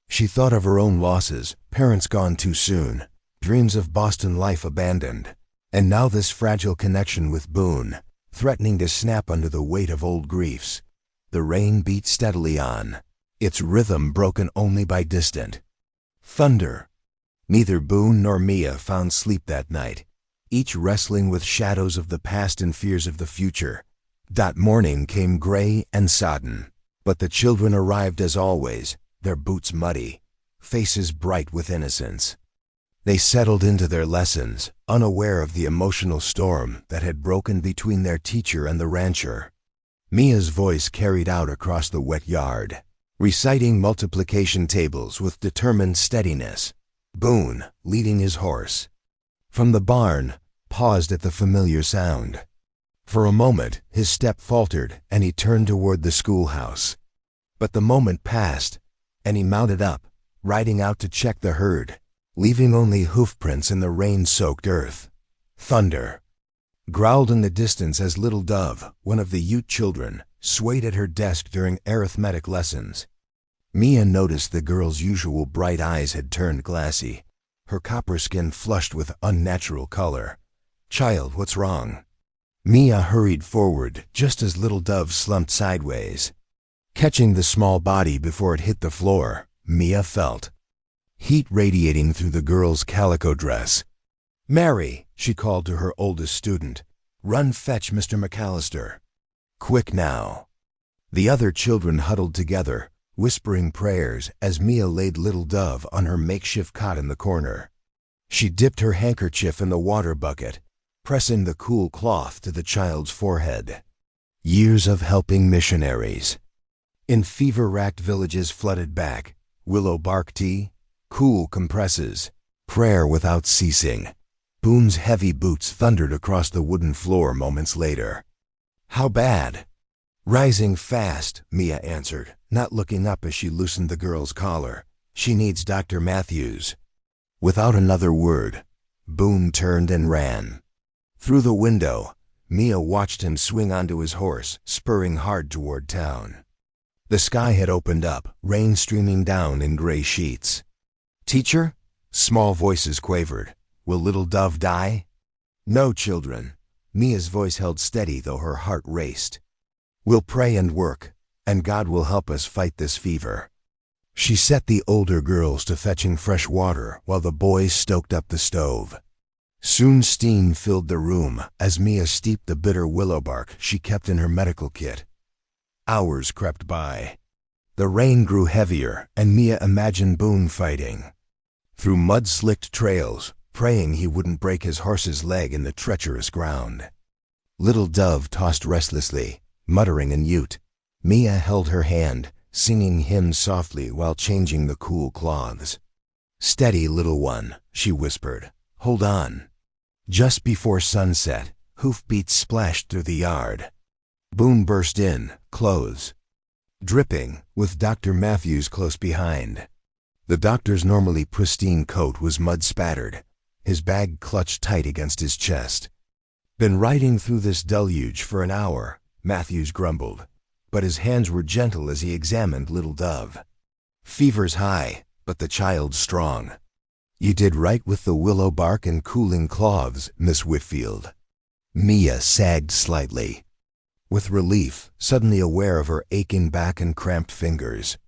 She thought of her own losses, parents gone too soon, dreams of Boston life abandoned, and now this fragile connection with Boone, threatening to snap under the weight of old griefs. The rain beat steadily on, its rhythm broken only by distant thunder. Neither Boone nor Mia found sleep that night, each wrestling with shadows of the past and fears of the future. Morning came gray and sodden, but the children arrived as always, their boots muddy, faces bright with innocence. They settled into their lessons, unaware of the emotional storm that had broken between their teacher and the rancher. Mia's voice carried out across the wet yard, reciting multiplication tables with determined steadiness. Boone, leading his horse from the barn, paused at the familiar sound. For a moment, his step faltered and he turned toward the schoolhouse. But the moment passed, and he mounted up, riding out to check the herd, leaving only hoofprints in the rain-soaked earth. Thunder growled in the distance as Little Dove, one of the Ute children, swayed at her desk during arithmetic lessons. Mia noticed the girl's usual bright eyes had turned glassy, her copper skin flushed with unnatural color. "Child, what's wrong?" Mia hurried forward just as Little Dove slumped sideways. Catching the small body before it hit the floor, Mia felt heat radiating through the girl's calico dress. "Mary," she called to her oldest student, "run fetch Mr. McAllister. Quick now." The other children huddled together, whispering prayers as Mia laid Little Dove on her makeshift cot in the corner. She dipped her handkerchief in the water bucket, pressing the cool cloth to the child's forehead. Years of helping missionaries in fever-racked villages flooded back, willow bark tea, cool compresses, prayer without ceasing. Boone's heavy boots thundered across the wooden floor moments later. "How bad?" "Rising fast," Mia answered, not looking up as she loosened the girl's collar. "She needs Dr. Matthews." Without another word, Boone turned and ran. Through the window, Mia watched him swing onto his horse, spurring hard toward town. The sky had opened up, rain streaming down in gray sheets. "Teacher?" Small voices quavered. "Will little Dove die?" "No, children." Mia's voice held steady though her heart raced. "We'll pray and work, and God will help us fight this fever." She set the older girls to fetching fresh water while the boys stoked up the stove. Soon steam filled the room as Mia steeped the bitter willow bark she kept in her medical kit. Hours crept by. The rain grew heavier, and Mia imagined Boone fighting. Through mud-slicked trails, praying he wouldn't break his horse's leg in the treacherous ground. Little Dove tossed restlessly, muttering in Ute. Mia held her hand, singing hymns softly while changing the cool cloths. "Steady, little one," she whispered. "Hold on." Just before sunset, hoofbeats splashed through the yard. Boone burst in, clothes dripping, with Dr. Matthews close behind. The doctor's normally pristine coat was mud-spattered, his bag clutched tight against his chest. "Been riding through this deluge for an hour," Matthews grumbled, but his hands were gentle as he examined little Dove. "Fever's high, but the child's strong. You did right with the willow bark and cooling cloths, Miss Whitfield." Mia sagged slightly, with relief, suddenly aware of her aching back and cramped fingers.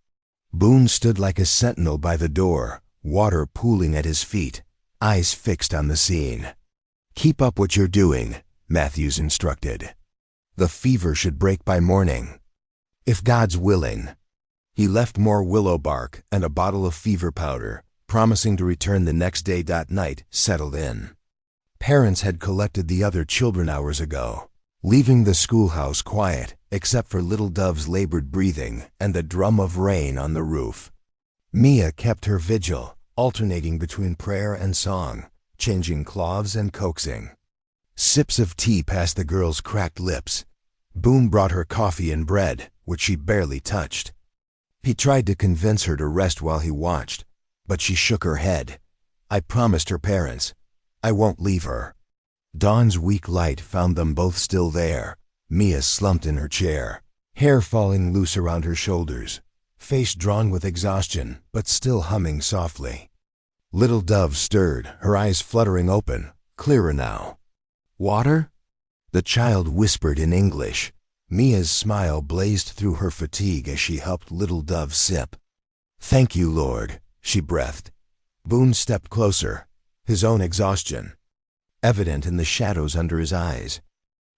Boone stood like a sentinel by the door, water pooling at his feet, eyes fixed on the scene. "Keep up what you're doing," Matthews instructed. "The fever should break by morning, if God's willing." He left more willow bark and a bottle of fever powder, promising to return the next day. Night settled in. Parents had collected the other children hours ago, leaving the schoolhouse quiet except for little Dove's labored breathing and the drum of rain on the roof. Mia kept her vigil, alternating between prayer and song, changing cloths and coaxing. Sips of tea passed the girl's cracked lips. Boone brought her coffee and bread, which she barely touched. He tried to convince her to rest while he watched, but she shook her head. "I promised her parents. I won't leave her." Dawn's weak light found them both still there. Mia slumped in her chair, hair falling loose around her shoulders, face drawn with exhaustion, but still humming softly. Little Dove stirred, her eyes fluttering open, clearer now. "Water?" the child whispered in English. Mia's smile blazed through her fatigue as she helped little Dove sip. "Thank you, Lord," she breathed. Boone stepped closer, his own exhaustion evident in the shadows under his eyes.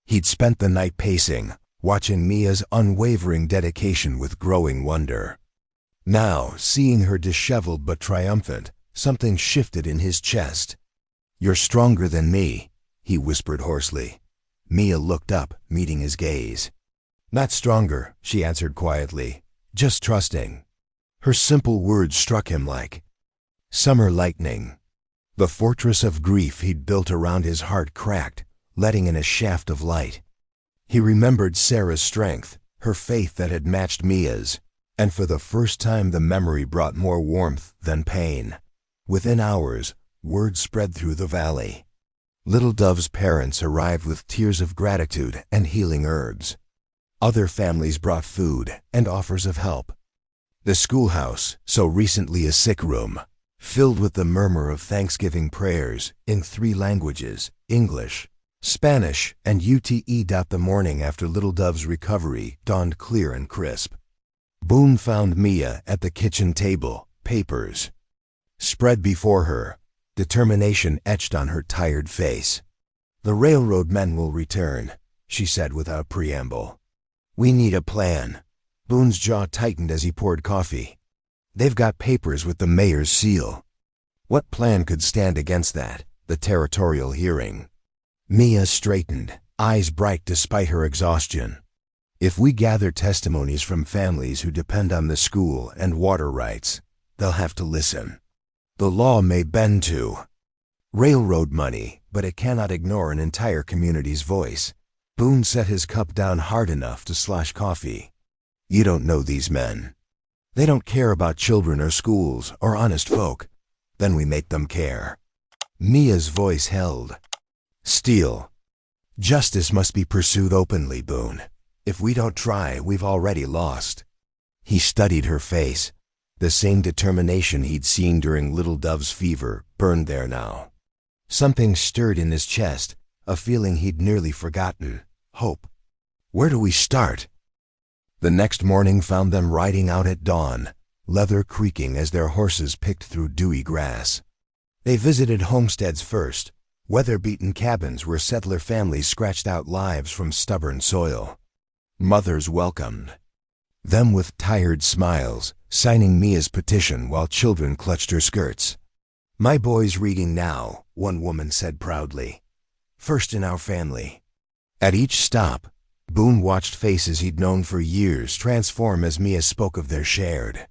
He'd spent the night pacing, watching Mia's unwavering dedication with growing wonder. Now, seeing her disheveled but triumphant, something shifted in his chest. "You're stronger than me," he whispered hoarsely. Mia looked up, meeting his gaze. "Not stronger," she answered quietly, "just trusting." Her simple words struck him like summer lightning. The fortress of grief he'd built around his heart cracked, letting in a shaft of light. He remembered Sarah's strength, her faith that had matched Mia's, and for the first time the memory brought more warmth than pain. Within hours, word spread through the valley. Little Dove's parents arrived with tears of gratitude and healing herbs. Other families brought food and offers of help. The schoolhouse, so recently a sick room, filled with the murmur of Thanksgiving prayers in 3 languages, English, Spanish, and Ute. The morning after Little Dove's recovery dawned clear and crisp. Boone found Mia at the kitchen table, papers spread before her, determination etched on her tired face. "The railroad men will return," she said without preamble. "We need a plan." Boone's jaw tightened as he poured coffee. "They've got papers with the mayor's seal." What plan could stand against that? The territorial hearing. Mia straightened, eyes bright despite her exhaustion. "If we gather testimonies from families who depend on the school and water rights, they'll have to listen. The law may bend to railroad money, but it cannot ignore an entire community's voice." Boone set his cup down hard enough to slosh coffee. "You don't know these men. They don't care about children or schools or honest folk. Then we make them care." Mia's voice held. "Steal. Justice must be pursued openly, Boone. If we don't try, we've already lost." He studied her face. The same determination he'd seen during Little Dove's fever burned there now. Something stirred in his chest, a feeling he'd nearly forgotten: hope. "Where do we start?" The next morning found them riding out at dawn, leather creaking as their horses picked through dewy grass. They visited homesteads first, weather-beaten cabins where settler families scratched out lives from stubborn soil. Mothers welcomed them with tired smiles, signing Mia's petition while children clutched her skirts. "My boy's reading now," one woman said proudly. "First in our family." At each stop, Boone watched faces he'd known for years transform as Mia spoke of their shared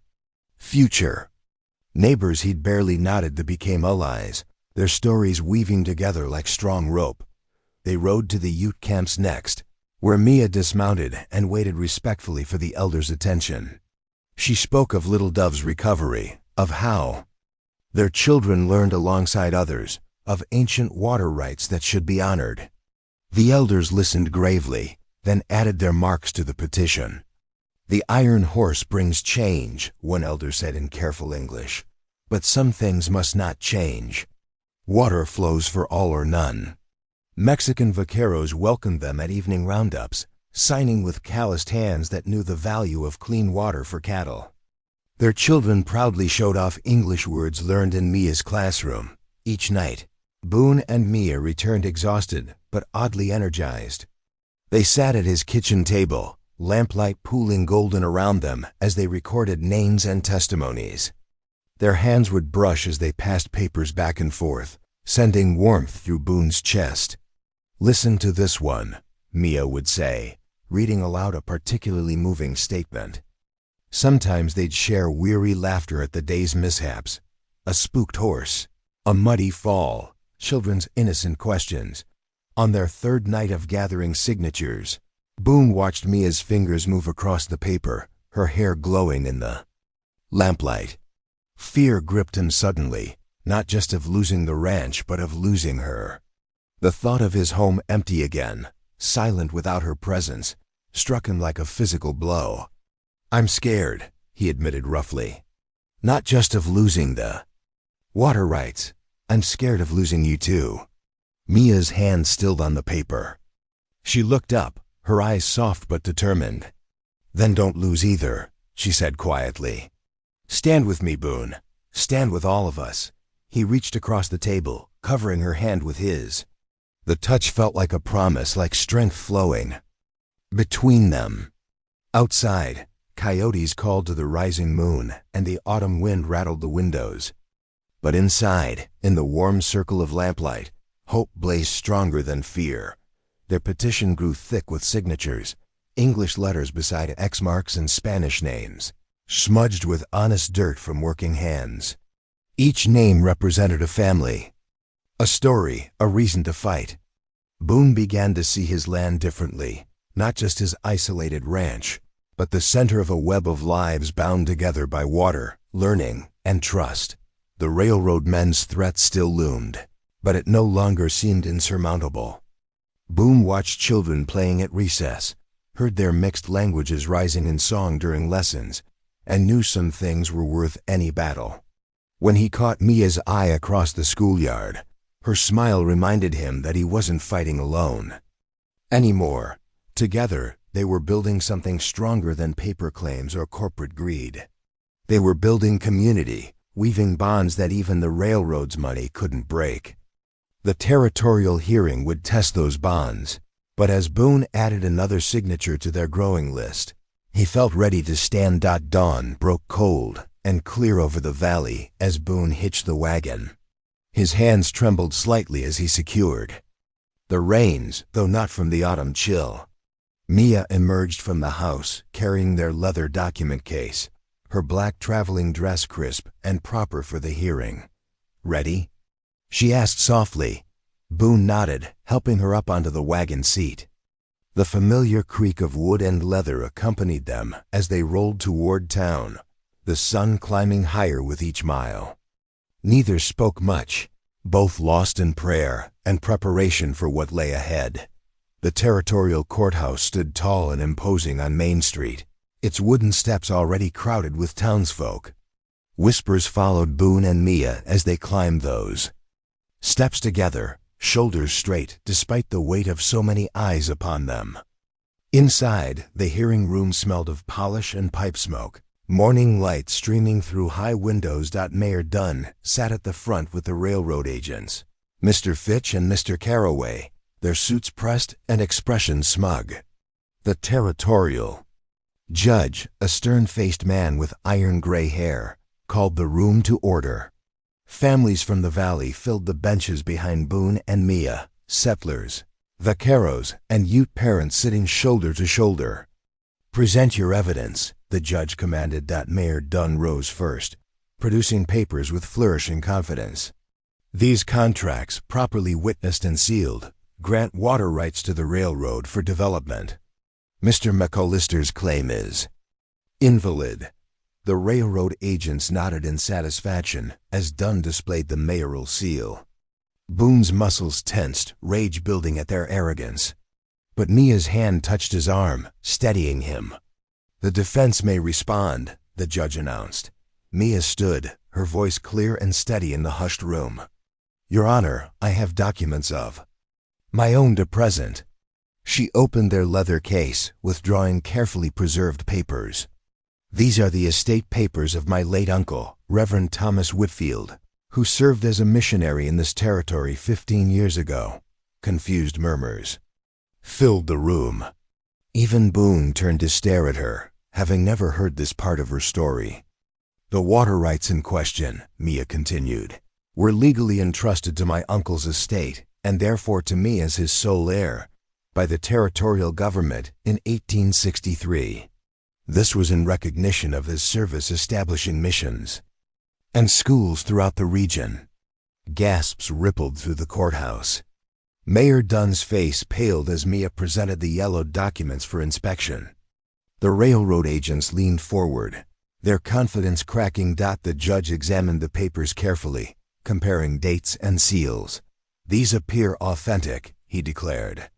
future. Neighbors he'd barely nodded to became allies, their stories weaving together like strong rope. They rode to the Ute camps next, where Mia dismounted and waited respectfully for the elders' attention. She spoke of Little Dove's recovery, of how their children learned alongside others, of ancient water rights that should be honored. The elders listened gravely, then added their marks to the petition. "The iron horse brings change," one elder said in careful English. "But some things must not change. Water flows for all or none." Mexican vaqueros welcomed them at evening roundups, signing with calloused hands that knew the value of clean water for cattle. Their children proudly showed off English words learned in Mia's classroom. Each night, Boone and Mia returned exhausted but oddly energized. They sat at his kitchen table, lamplight pooling golden around them as they recorded names and testimonies. Their hands would brush as they passed papers back and forth, sending warmth through Boone's chest. "Listen to this one," Mia would say, reading aloud a particularly moving statement. Sometimes they'd share weary laughter at the day's mishaps: a spooked horse, a muddy fall, children's innocent questions. On their third night of gathering signatures, Boone watched Mia's fingers move across the paper, her hair glowing in the lamplight. Fear gripped him suddenly, not just of losing the ranch but of losing her. The thought of his home empty again, silent without her presence, struck him like a physical blow. "I'm scared," he admitted roughly. "Not just of losing the water rights. I'm scared of losing you too." Mia's hand stilled on the paper. She looked up, her eyes soft but determined. "Then don't lose either," she said quietly. "Stand with me, Boone. Stand with all of us." He reached across the table, covering her hand with his. The touch felt like a promise, like strength flowing between them. Outside, coyotes called to the rising moon, and the autumn wind rattled the windows. But inside, in the warm circle of lamplight, hope blazed stronger than fear. Their petition grew thick with signatures, English letters beside X marks and Spanish names, smudged with honest dirt from working hands. Each name represented a family, a story, a reason to fight. Boone began to see his land differently, not just his isolated ranch, but the center of a web of lives bound together by water, learning, and trust. The railroad men's threat still loomed, but it no longer seemed insurmountable. Boone watched children playing at recess, heard their mixed languages rising in song during lessons, and knew some things were worth any battle. When he caught Mia's eye across the schoolyard, her smile reminded him that he wasn't fighting alone anymore. Together, they were building something stronger than paper claims or corporate greed. They were building community, weaving bonds that even the railroad's money couldn't break. The territorial hearing would test those bonds, but as Boone added another signature to their growing list, he felt ready to stand. Dawn broke cold and clear over the valley as Boone hitched the wagon. His hands trembled slightly as he secured the reins, though not from the autumn chill. Mia emerged from the house, carrying their leather document case, her black traveling dress crisp and proper for the hearing. "Ready?" she asked softly. Boone nodded, helping her up onto the wagon seat. The familiar creak of wood and leather accompanied them as they rolled toward town, the sun climbing higher with each mile. Neither spoke much. both lost in prayer and preparation for what lay ahead. The territorial courthouse stood tall and imposing on Main Street, its wooden steps already crowded with townsfolk. Whispers followed Boone and Mia as they climbed those steps together, shoulders straight despite the weight of so many eyes upon them. Inside, the hearing room smelled of polish and pipe smoke, morning light streaming through high windows. Mayor Dunn sat at the front with the railroad agents, Mr. Fitch and Mr. Carroway, their suits pressed and expressions smug. The territorial judge, a stern-faced man with iron-gray hair, called the room to order. Families from the valley filled the benches behind Boone and Mia, settlers, vaqueros, and Ute parents sitting shoulder to shoulder. "Present your evidence," the judge commanded. Mayor Dunn rose first, producing papers with flourishing confidence. "These contracts, properly witnessed and sealed, grant water rights to the railroad for development. Mr. McAllister's claim is invalid." The railroad agents nodded in satisfaction as Dunn displayed the mayoral seal. Boone's muscles tensed, rage building at their arrogance. But Mia's hand touched his arm, steadying him. "The defense may respond," the judge announced. Mia stood, her voice clear and steady in the hushed room. "Your Honor, I have documents of my own to present." She opened their leather case, withdrawing carefully preserved papers. "These are the estate papers of my late uncle, Reverend Thomas Whitfield, who served as a missionary in this territory 15 years ago." Confused murmurs filled the room. Even Boone turned to stare at her, having never heard this part of her story. "The water rights in question," Mia continued, "were legally entrusted to my uncle's estate, and therefore to me as his sole heir, by the territorial government in 1863. This was in recognition of his service establishing missions and schools throughout the region." Gasps rippled through the courthouse. Mayor Dunn's face paled as Mia presented the yellowed documents for inspection. The railroad agents leaned forward, their confidence cracking. The judge examined the papers carefully, comparing dates and seals. "These appear authentic," he declared.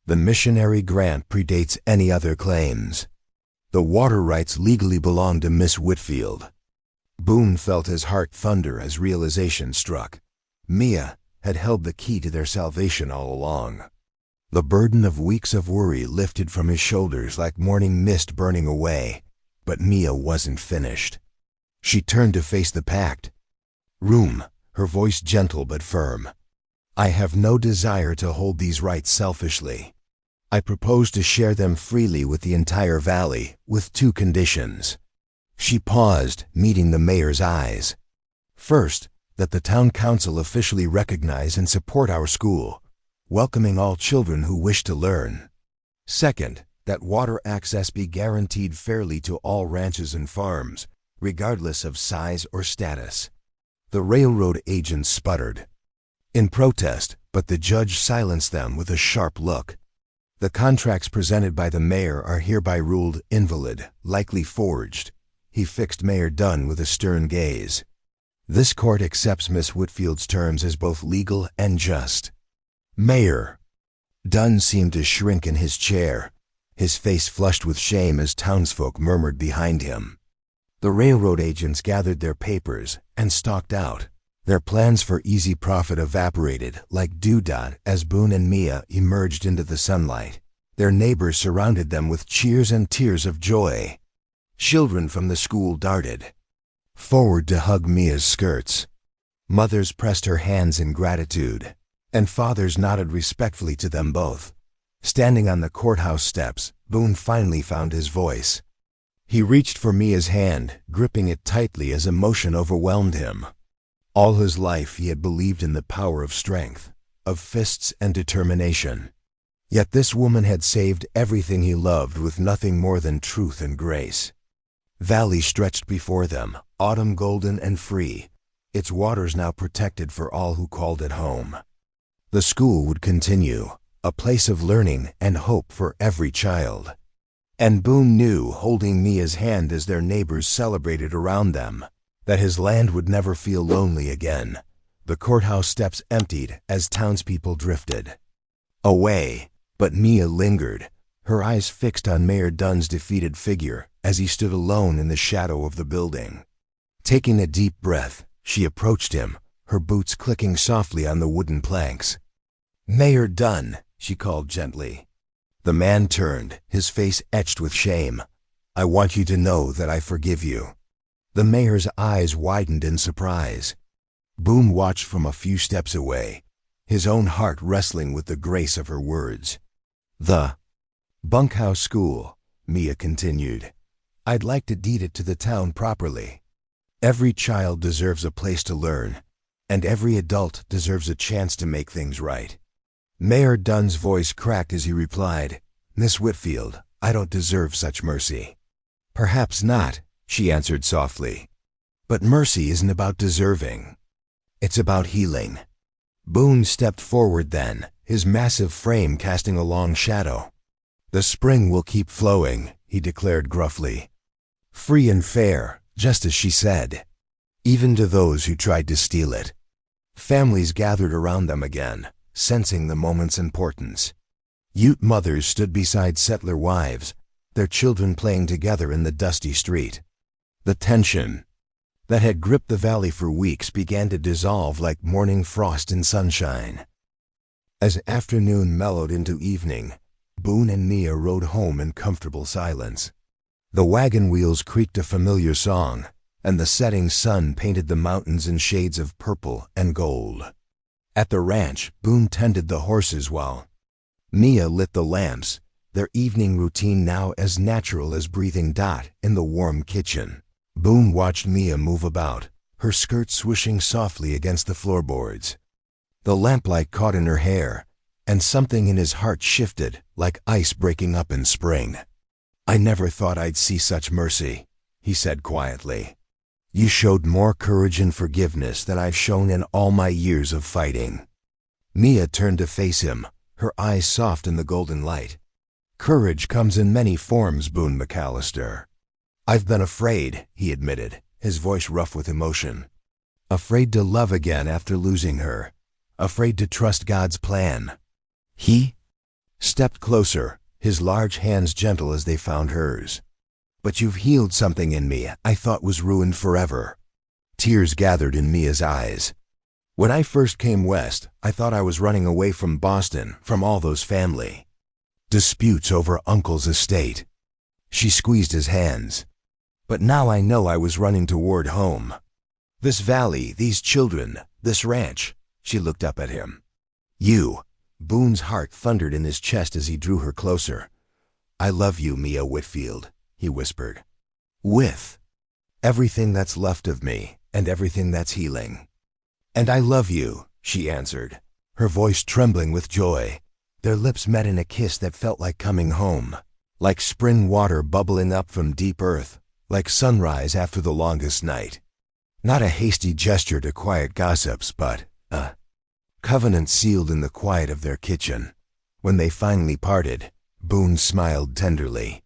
"The missionary grant predates any other claims. The water rights legally belong to Miss Whitfield." Boone felt his heart thunder as realization struck. Mia had held the key to their salvation all along. The burden of weeks of worry lifted from his shoulders like morning mist burning away, but Mia wasn't finished. She turned to face the packed room, her voice gentle but firm. "I have no desire to hold these rights selfishly. I propose to share them freely with the entire valley, with two conditions." She paused, meeting the mayor's eyes. "First, that the town council officially recognize and support our school, welcoming all children who wish to learn. Second, that water access be guaranteed fairly to all ranches and farms, regardless of size or status." The railroad agents sputtered in protest, but the judge silenced them with a sharp look. "The contracts presented by the mayor are hereby ruled invalid, likely forged." He fixed Mayor Dunn with a stern gaze. "This court accepts Miss Whitfield's terms as both legal and just." "Mayor!" Dunn seemed to shrink in his chair, his face flushed with shame as townsfolk murmured behind him. The railroad agents gathered their papers and stalked out. Their plans for easy profit evaporated like dewdot as Boone and Mia emerged into the sunlight. Their neighbors surrounded them with cheers and tears of joy. Children from the school darted forward to hug Mia's skirts. Mothers pressed her hands in gratitude, and fathers nodded respectfully to them both. Standing on the courthouse steps, Boone finally found his voice. He reached for Mia's hand, gripping it tightly as emotion overwhelmed him. All his life he had believed in the power of strength, of fists and determination. Yet this woman had saved everything he loved with nothing more than truth and grace. Valley stretched before them, autumn golden and free, its waters now protected for all who called it home. The school would continue, a place of learning and hope for every child. And Boone knew, holding Mia's hand as their neighbors celebrated around them, that his land would never feel lonely again, The courthouse steps emptied as townspeople drifted away, but Mia lingered, her eyes fixed on Mayor Dunn's defeated figure as he stood alone in the shadow of the building. Taking a deep breath, she approached him, her boots clicking softly on the wooden planks. "Mayor Dunn," she called gently. The man turned, his face etched with shame. "I want you to know that I forgive you." The mayor's eyes widened in surprise. Boone watched from a few steps away, his own heart wrestling with the grace of her words. "The bunkhouse school," Mia continued. "I'd like to deed it to the town properly. Every child deserves a place to learn, and every adult deserves a chance to make things right." Mayor Dunn's voice cracked as he replied, "Miss Whitfield, I don't deserve such mercy." "Perhaps not," she answered softly. "But mercy isn't about deserving. It's about healing." Boone stepped forward then, his massive frame casting a long shadow. "The spring will keep flowing," he declared gruffly. "Free and fair, just as she said. Even to those who tried to steal it." Families gathered around them again, sensing the moment's importance. Ute mothers stood beside settler wives, their children playing together in the dusty street. The tension that had gripped the valley for weeks began to dissolve like morning frost in sunshine. As afternoon mellowed into evening, Boone and Mia rode home in comfortable silence. The wagon wheels creaked a familiar song, and the setting sun painted the mountains in shades of purple and gold. At the ranch, Boone tended the horses while Mia lit the lamps, their evening routine now as natural as breathing Dot in the warm kitchen. Boone watched Mia move about, her skirt swishing softly against the floorboards. The lamplight caught in her hair, and something in his heart shifted like ice breaking up in spring. "I never thought I'd see such mercy," he said quietly. "You showed more courage and forgiveness than I've shown in all my years of fighting." Mia turned to face him, her eyes soft in the golden light. "Courage comes in many forms, Boone McAllister." "I've been afraid," he admitted, his voice rough with emotion. "Afraid to love again after losing her. Afraid to trust God's plan." He stepped closer, his large hands gentle as they found hers. "But you've healed something in me I thought was ruined forever." Tears gathered in Mia's eyes. "When I first came west, I thought I was running away from Boston, from all those family disputes over Uncle's estate." She squeezed his hands. "But now I know I was running toward home. This valley, these children, this ranch." She looked up at him. "You." Boone's heart thundered in his chest as he drew her closer. "I love you, Mia Whitfield," he whispered. "With everything that's left of me and everything that's healing." "And I love you," she answered, her voice trembling with joy. Their lips met in a kiss that felt like coming home, like spring water bubbling up from deep earth, like sunrise after the longest night. Not a hasty gesture to quiet gossips, but a covenant sealed in the quiet of their kitchen. When they finally parted, Boone smiled tenderly.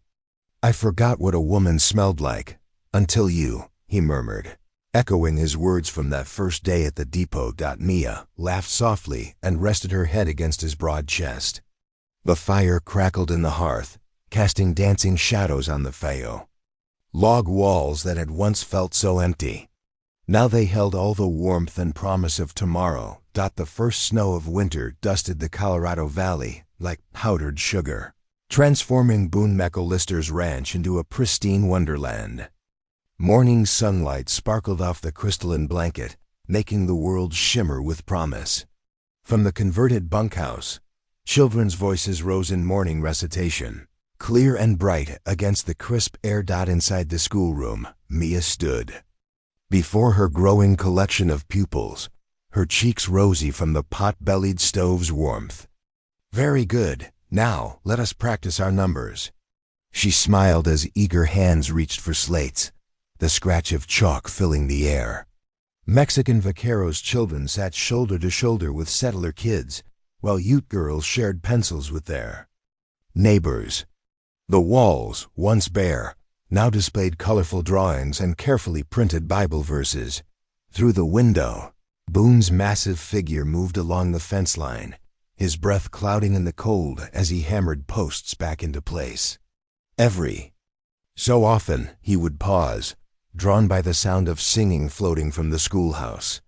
"I forgot what a woman smelled like, until you," he murmured, echoing his words from that first day at the depot. Mia laughed softly and rested her head against his broad chest. The fire crackled in the hearth, casting dancing shadows on the fao. Log walls that had once felt so empty. Now they held all the warmth and promise of tomorrow. The first snow of winter dusted the Colorado Valley like powdered sugar, transforming Boone McAllister's ranch into a pristine wonderland. Morning sunlight sparkled off the crystalline blanket, making the world shimmer with promise. From the converted bunkhouse, children's voices rose in morning recitation. Clear and bright against the crisp air. Inside the schoolroom, Mia stood. Before her growing collection of pupils, her cheeks rosy from the pot-bellied stove's warmth. "Very good. Now, let us practice our numbers." She smiled as eager hands reached for slates, the scratch of chalk filling the air. Mexican vaqueros' children sat shoulder to shoulder with settler kids, while Ute girls shared pencils with their neighbors. The walls, once bare, now displayed colorful drawings and carefully printed Bible verses. Through the window, Boone's massive figure moved along the fence line, his breath clouding in the cold as he hammered posts back into place. Every so often he would pause, drawn by the sound of singing floating from the schoolhouse.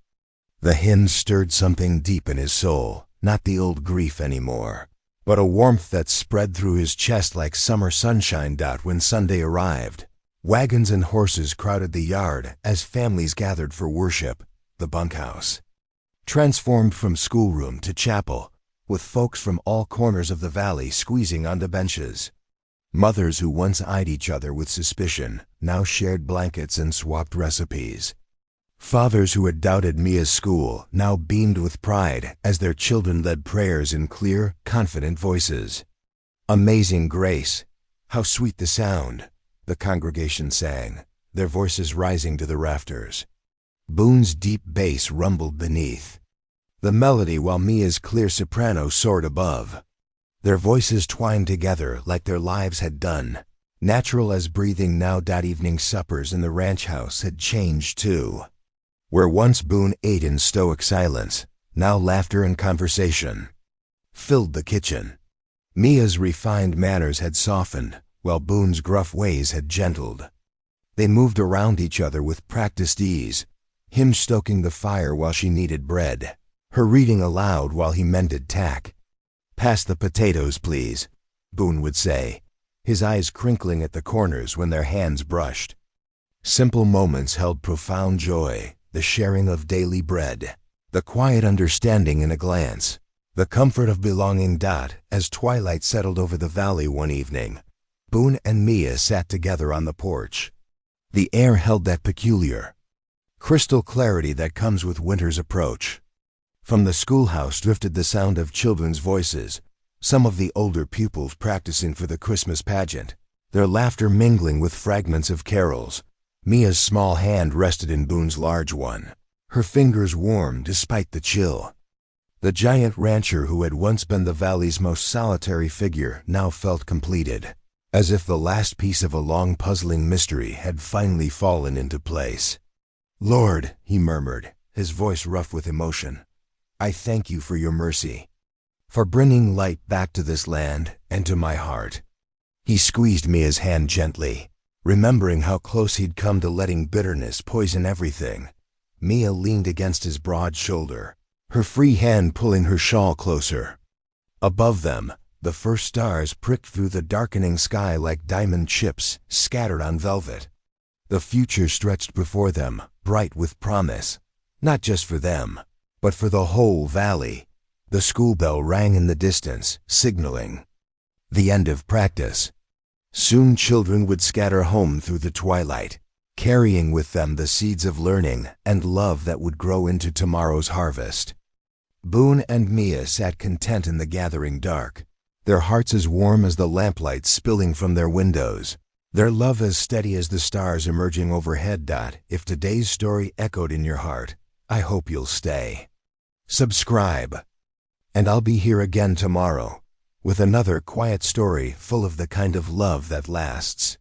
The hymn stirred something deep in his soul, not the old grief anymore, but a warmth that spread through his chest like summer sunshine. When Sunday arrived, wagons and horses crowded the yard as families gathered for worship. The bunkhouse transformed from schoolroom to chapel, with folks from all corners of the valley squeezing onto benches. Mothers who once eyed each other with suspicion now shared blankets and swapped recipes. Fathers who had doubted Mia's school now beamed with pride as their children led prayers in clear, confident voices. "Amazing grace, how sweet the sound," the congregation sang, their voices rising to the rafters. Boone's deep bass rumbled beneath the melody while Mia's clear soprano soared above. Their voices twined together like their lives had done, natural as breathing now. Evening suppers in the ranch house had changed too. Where once Boone ate in stoic silence, now laughter and conversation filled the kitchen. Mia's refined manners had softened, while Boone's gruff ways had gentled. They moved around each other with practiced ease, him stoking the fire while she kneaded bread, her reading aloud while he mended tack. "Pass the potatoes, please," Boone would say, his eyes crinkling at the corners when their hands brushed. Simple moments held profound joy, the sharing of daily bread, the quiet understanding in a glance, the comfort of belonging. As twilight settled over the valley one evening, Boone and Mia sat together on the porch. The air held that peculiar, crystal clarity that comes with winter's approach. From the schoolhouse drifted the sound of children's voices, some of the older pupils practicing for the Christmas pageant, their laughter mingling with fragments of carols. Mia's small hand rested in Boone's large one, her fingers warm despite the chill. The giant rancher who had once been the valley's most solitary figure now felt completed, as if the last piece of a long puzzling mystery had finally fallen into place. "Lord," he murmured, his voice rough with emotion, "I thank you for your mercy, for bringing light back to this land and to my heart." He squeezed Mia's hand gently, remembering how close he'd come to letting bitterness poison everything. Mia leaned against his broad shoulder, her free hand pulling her shawl closer. Above them, the first stars pricked through the darkening sky like diamond chips scattered on velvet. The future stretched before them, bright with promise, not just for them, but for the whole valley. The school bell rang in the distance, signaling the end of practice. Soon children would scatter home through the twilight, carrying with them the seeds of learning and love that would grow into tomorrow's harvest. Boone and Mia sat content in the gathering dark, their hearts as warm as the lamplight spilling from their windows, their love as steady as the stars emerging overhead. If today's story echoed in your heart, I hope you'll stay. Subscribe, and I'll be here again tomorrow with another quiet story full of the kind of love that lasts.